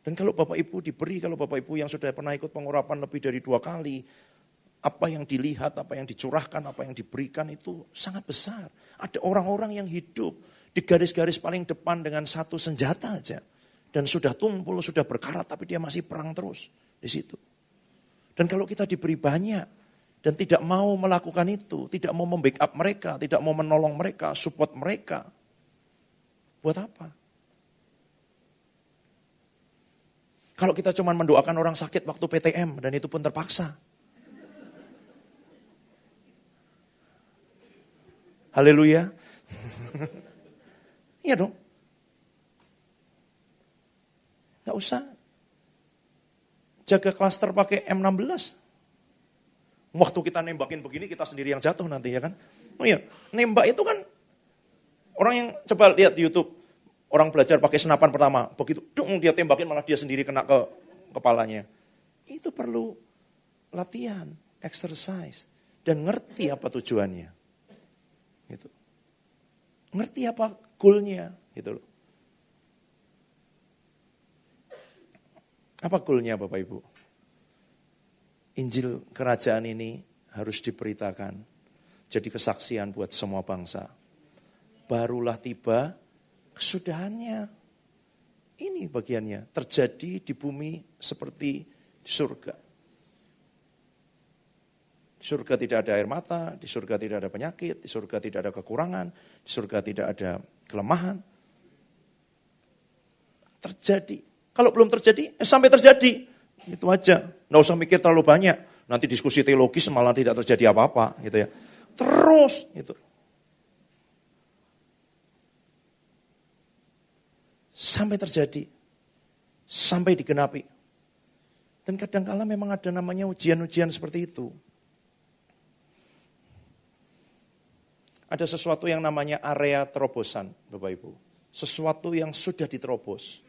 Dan kalau Bapak Ibu diberi, kalau Bapak Ibu yang sudah pernah ikut pengurapan lebih dari 2 kali, apa yang dilihat, apa yang dicurahkan, apa yang diberikan itu sangat besar. Ada orang-orang yang hidup di garis-garis paling depan dengan satu senjata aja. Dan sudah tumpul, sudah berkarat, tapi dia masih perang terus di situ. Dan kalau kita diberi banyak, dan tidak mau melakukan itu, tidak mau membackup mereka, tidak mau menolong mereka, support mereka, buat apa? Kalau kita cuma mendoakan orang sakit waktu PTM, dan itu pun terpaksa. Haleluya. Iya dong. Gak usah jaga klaster pakai M16. Waktu kita nembakin begini, kita sendiri yang jatuh nanti ya kan. Oh iya, nembak itu kan, orang yang coba lihat di YouTube, orang belajar pakai senapan pertama, begitu dia tembakin malah dia sendiri kena ke kepalanya. Itu perlu latihan, exercise, dan ngerti apa tujuannya. Gitu. Ngerti apa goalnya, gitu loh. Apa goalnya Bapak Ibu? Injil kerajaan ini harus diberitakan, jadi kesaksian buat semua bangsa. Barulah tiba kesudahannya. Ini bagiannya, terjadi di bumi seperti di surga. Di surga tidak ada air mata, di surga tidak ada penyakit, di surga tidak ada kekurangan, di surga tidak ada kelemahan. Terjadi. Kalau belum terjadi, sampai terjadi. Itu aja. Nggak usah mikir terlalu banyak. Nanti diskusi teologis malah tidak terjadi apa-apa. Gitu ya. Terus. Gitu. Sampai terjadi. Sampai digenapi. Dan kadang-kala memang ada namanya ujian-ujian seperti itu. Ada sesuatu yang namanya area terobosan, Bapak Ibu. Sesuatu yang sudah diterobos.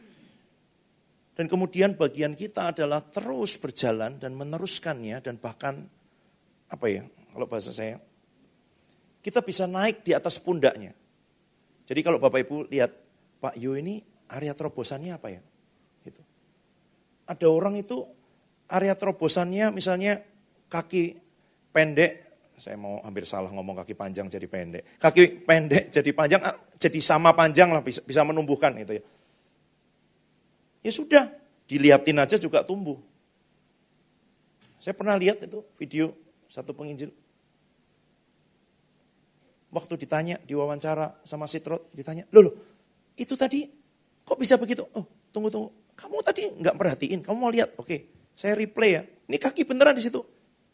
Dan kemudian bagian kita adalah terus berjalan dan meneruskannya dan bahkan, kalau bahasa saya, kita bisa naik di atas pundaknya. Jadi kalau Bapak Ibu lihat, Pak Yu ini area terobosannya apa ya? Gitu. Ada orang itu area terobosannya misalnya kaki pendek, saya mau hampir salah ngomong kaki panjang jadi pendek. Kaki pendek jadi panjang, jadi sama panjang lah, bisa menumbuhkan gitu ya. Ya sudah, dilihatin aja juga tumbuh. Saya pernah lihat itu video satu penginjil. Waktu ditanya, diwawancara sama Sitrot, ditanya, loh, itu tadi kok bisa begitu? Oh, tunggu. Kamu tadi nggak perhatiin, kamu mau lihat? Oke, saya replay ya. Ini kaki beneran di situ.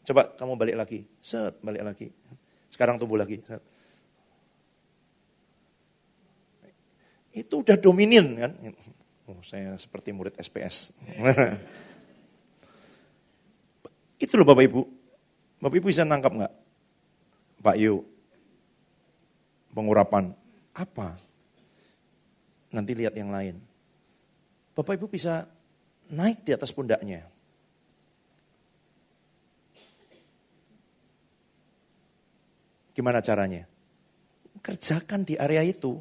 Coba kamu balik lagi. Set, balik lagi. Sekarang tumbuh lagi. Set. Itu udah dominin kan. Oh, saya seperti murid SPS. Itu loh Bapak Ibu. Bapak Ibu bisa nangkap nggak? Pak Yu, pengurapan apa? Nanti lihat yang lain. Bapak Ibu bisa naik di atas pundaknya. Gimana caranya? Kerjakan di area itu.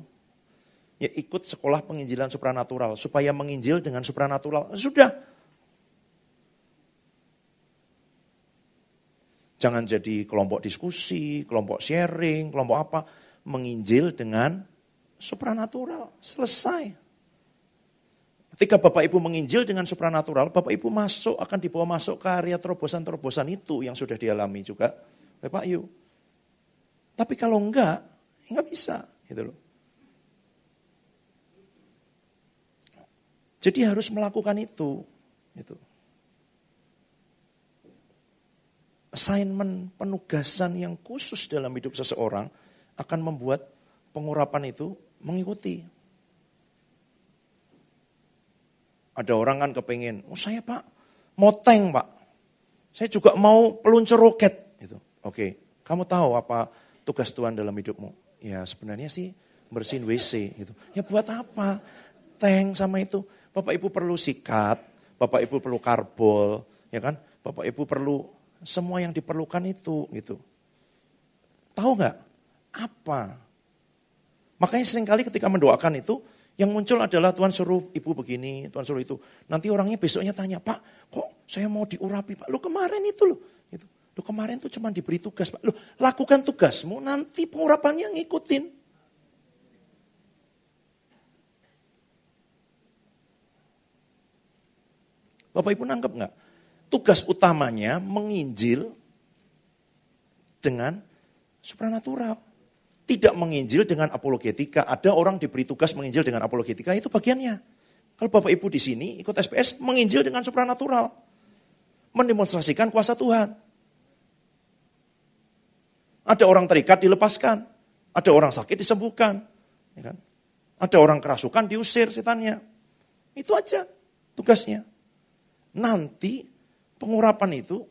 Ya ikut sekolah penginjilan supranatural. Supaya menginjil dengan supranatural. Sudah. Jangan jadi kelompok diskusi, kelompok sharing, kelompok apa. Menginjil dengan supranatural. Selesai. Ketika Bapak Ibu menginjil dengan supranatural, Bapak Ibu akan dibawa masuk ke area terobosan-terobosan itu yang sudah dialami juga Bapak Yu. Tapi kalau enggak bisa. Gitu loh. Jadi harus melakukan itu. Gitu. Assignment, penugasan yang khusus dalam hidup seseorang akan membuat pengurapan itu mengikuti. Ada orang kan kepengen, saya Pak, mau tank Pak. Saya juga mau peluncur roket. Gitu. Oke, kamu tahu apa tugas Tuhan dalam hidupmu? Ya sebenarnya sih bersihin WC. Gitu. Ya buat apa? Tank sama itu. Bapak Ibu perlu sikat, Bapak Ibu perlu karbol, ya kan? Bapak Ibu perlu semua yang diperlukan itu, gitu. Tahu nggak? Apa? Makanya seringkali ketika mendoakan itu, yang muncul adalah Tuhan suruh ibu begini, Tuhan suruh itu. Nanti orangnya besoknya tanya, Pak, kok saya mau diurapi Pak? Lu kemarin itu loh. Gitu. Lu kemarin tuh cuma diberi tugas Pak. Lu lakukan tugasmu, nanti pengurapannya ngikutin. Bapak Ibu nangkep nggak? Tugas utamanya menginjil dengan supranatural. Tidak menginjil dengan apologetika. Ada orang diberi tugas menginjil dengan apologetika, itu bagiannya. Kalau Bapak Ibu di sini ikut SPS, menginjil dengan supranatural. Mendemonstrasikan kuasa Tuhan. Ada orang terikat dilepaskan. Ada orang sakit disembuhkan. Ya kan? Ada orang kerasukan diusir setannya. Itu aja tugasnya. Nanti pengurapan itu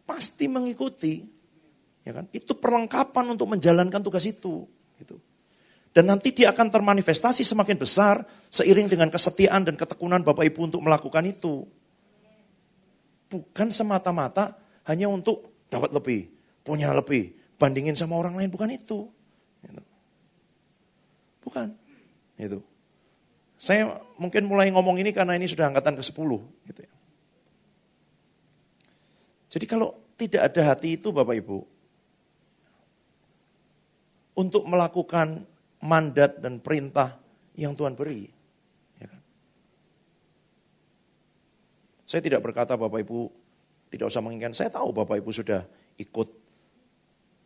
pasti mengikuti. Ya kan? Itu perlengkapan untuk menjalankan tugas itu. Gitu. Dan nanti dia akan termanifestasi semakin besar seiring dengan kesetiaan dan ketekunan Bapak Ibu untuk melakukan itu. Bukan semata-mata hanya untuk dapat lebih, punya lebih, bandingin sama orang lain, bukan itu. Gitu. Bukan. Itu. Saya mungkin mulai ngomong ini karena ini sudah angkatan ke-10. Gitu ya. Jadi kalau tidak ada hati itu Bapak Ibu, untuk melakukan mandat dan perintah yang Tuhan beri. Ya kan? Saya tidak berkata Bapak Ibu tidak usah menginginkan. Saya tahu Bapak Ibu sudah ikut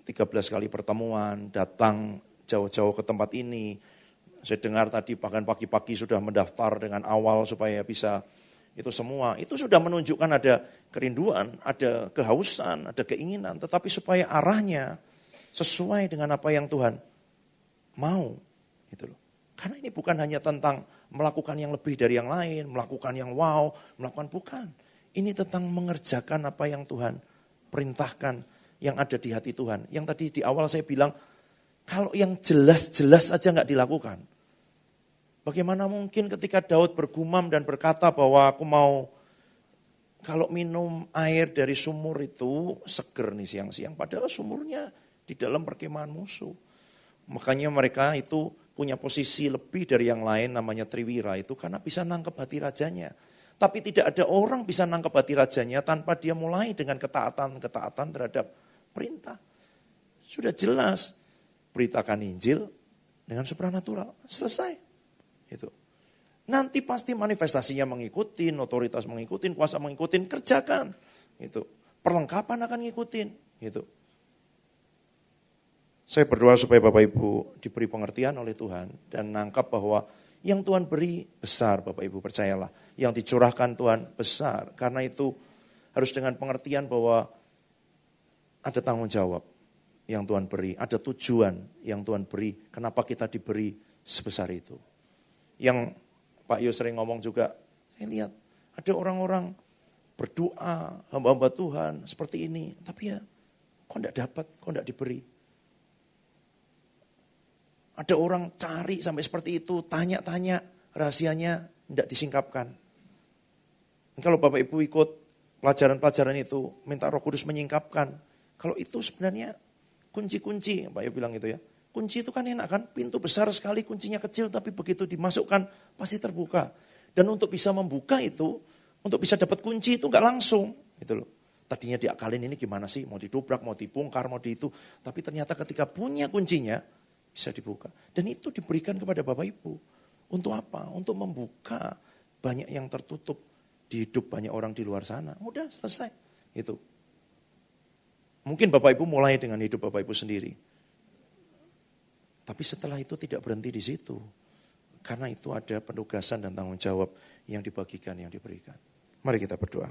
13 kali pertemuan, datang jauh-jauh ke tempat ini. Saya dengar tadi bahkan pagi-pagi sudah mendaftar dengan awal supaya bisa itu semua. Itu sudah menunjukkan ada kerinduan, ada kehausan, ada keinginan. Tetapi supaya arahnya sesuai dengan apa yang Tuhan mau. Gitu loh. Karena ini bukan hanya tentang melakukan yang lebih dari yang lain, melakukan yang wow, melakukan bukan. Ini tentang mengerjakan apa yang Tuhan perintahkan, yang ada di hati Tuhan. Yang tadi di awal saya bilang, kalau yang jelas-jelas aja nggak dilakukan. Bagaimana mungkin ketika Daud bergumam dan berkata bahwa aku mau, kalau minum air dari sumur itu seger nih siang-siang. Padahal sumurnya di dalam perkemahan musuh. Makanya mereka itu punya posisi lebih dari yang lain namanya Triwira itu karena bisa nangkep hati rajanya. Tapi tidak ada orang bisa nangkep hati rajanya tanpa dia mulai dengan ketaatan terhadap perintah. Sudah jelas, beritakan Injil dengan supranatural. Selesai. Itu. Nanti pasti manifestasinya mengikuti, otoritas mengikuti, kuasa mengikuti, kerjakan. Itu. Perlengkapan akan ngikutin. Gitu. Saya berdoa supaya Bapak Ibu diberi pengertian oleh Tuhan dan nangkap bahwa yang Tuhan beri besar, Bapak Ibu percayalah. Yang dicurahkan Tuhan besar. Karena itu harus dengan pengertian bahwa ada tanggung jawab yang Tuhan beri. Ada tujuan yang Tuhan beri. Kenapa kita diberi sebesar itu. Yang Pak Yo sering ngomong juga, saya lihat ada orang-orang berdoa, hamba-hamba Tuhan seperti ini. Tapi ya, kok enggak dapat, kok enggak diberi. Ada orang cari sampai seperti itu, tanya-tanya, rahasianya tidak disingkapkan. Kalau Bapak Ibu ikut pelajaran-pelajaran itu, minta Roh Kudus menyingkapkan. Kalau itu sebenarnya kunci-kunci, Pak Yo bilang itu ya. Kunci itu kan enak kan, pintu besar sekali, kuncinya kecil, tapi begitu dimasukkan pasti terbuka. Dan untuk bisa membuka itu, untuk bisa dapat kunci itu nggak langsung, gitu loh. Tadinya diakalin ini gimana sih, mau didobrak, mau dibongkar, mau di itu. Tapi ternyata ketika punya kuncinya, bisa dibuka. Dan itu diberikan kepada Bapak Ibu. Untuk apa? Untuk membuka banyak yang tertutup di hidup banyak orang di luar sana. Udah selesai. Itu. Mungkin Bapak Ibu mulai dengan hidup Bapak Ibu sendiri. Tapi setelah itu tidak berhenti di situ. Karena itu ada penugasan dan tanggung jawab yang dibagikan, yang diberikan. Mari kita berdoa.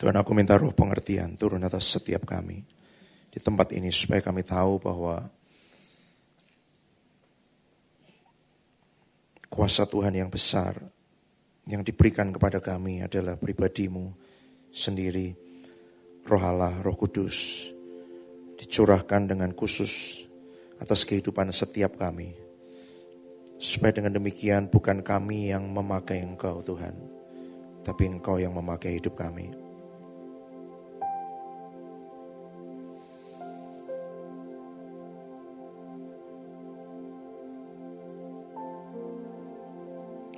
Tuhan, aku minta roh pengertian turun atas setiap kami di tempat ini supaya kami tahu bahwa kuasa Tuhan yang besar yang diberikan kepada kami adalah pribadi-Mu sendiri. Roh Allah, Roh Kudus dicurahkan dengan khusus atas kehidupan setiap kami. Supaya dengan demikian bukan kami yang memakai Engkau Tuhan, tapi Engkau yang memakai hidup kami.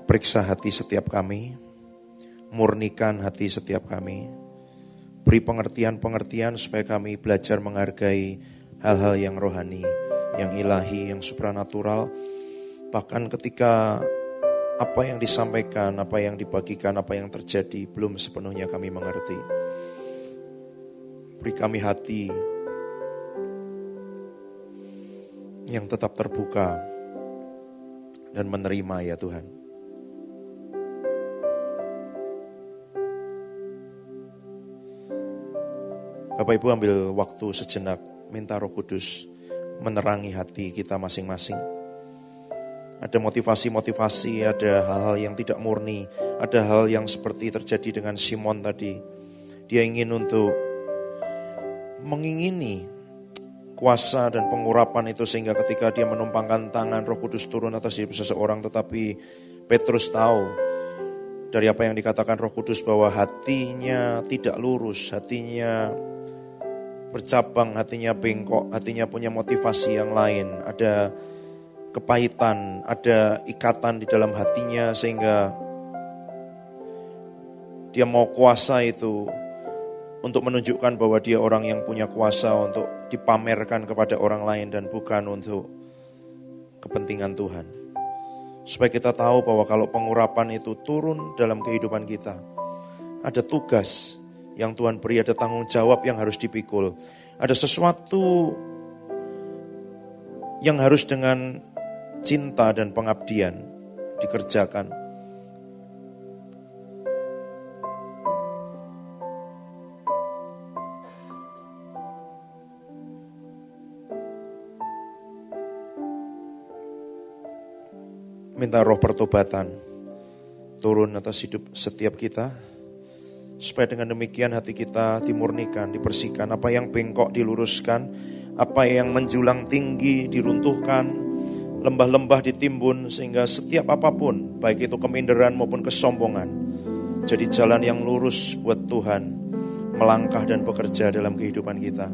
Periksa hati setiap kami, murnikan hati setiap kami, beri pengertian-pengertian supaya kami belajar menghargai hal-hal yang rohani, yang ilahi, yang supranatural. Bahkan ketika apa yang disampaikan, apa yang dibagikan, apa yang terjadi belum sepenuhnya kami mengerti. Beri kami hati yang tetap terbuka dan menerima ya Tuhan. Bapak Ibu ambil waktu sejenak minta Roh Kudus menerangi hati kita masing-masing. Ada motivasi-motivasi, ada hal-hal yang tidak murni, ada hal yang seperti terjadi dengan Simon tadi. Dia ingin untuk mengingini kuasa dan pengurapan itu sehingga ketika dia menumpangkan tangan, Roh Kudus turun atas hidup seseorang. Tetapi Petrus tahu dari apa yang dikatakan Roh Kudus bahwa hatinya tidak lurus, hatinya bercabang, hatinya bengkok, hatinya punya motivasi yang lain. Ada kepahitan, ada ikatan di dalam hatinya sehingga dia mau kuasa itu untuk menunjukkan bahwa dia orang yang punya kuasa untuk dipamerkan kepada orang lain dan bukan untuk kepentingan Tuhan. Supaya kita tahu bahwa kalau pengurapan itu turun dalam kehidupan kita, ada tugas yang Tuhan beri, ada tanggung jawab yang harus dipikul. Ada sesuatu yang harus dengan cinta dan pengabdian dikerjakan. Minta roh pertobatan turun atas hidup setiap kita, supaya dengan demikian hati kita dimurnikan, dibersihkan. Apa yang bengkok diluruskan, apa yang menjulang tinggi diruntuhkan, lembah-lembah ditimbun, sehingga setiap apapun, baik itu keminderan maupun kesombongan, jadi jalan yang lurus buat Tuhan melangkah dan bekerja dalam kehidupan kita.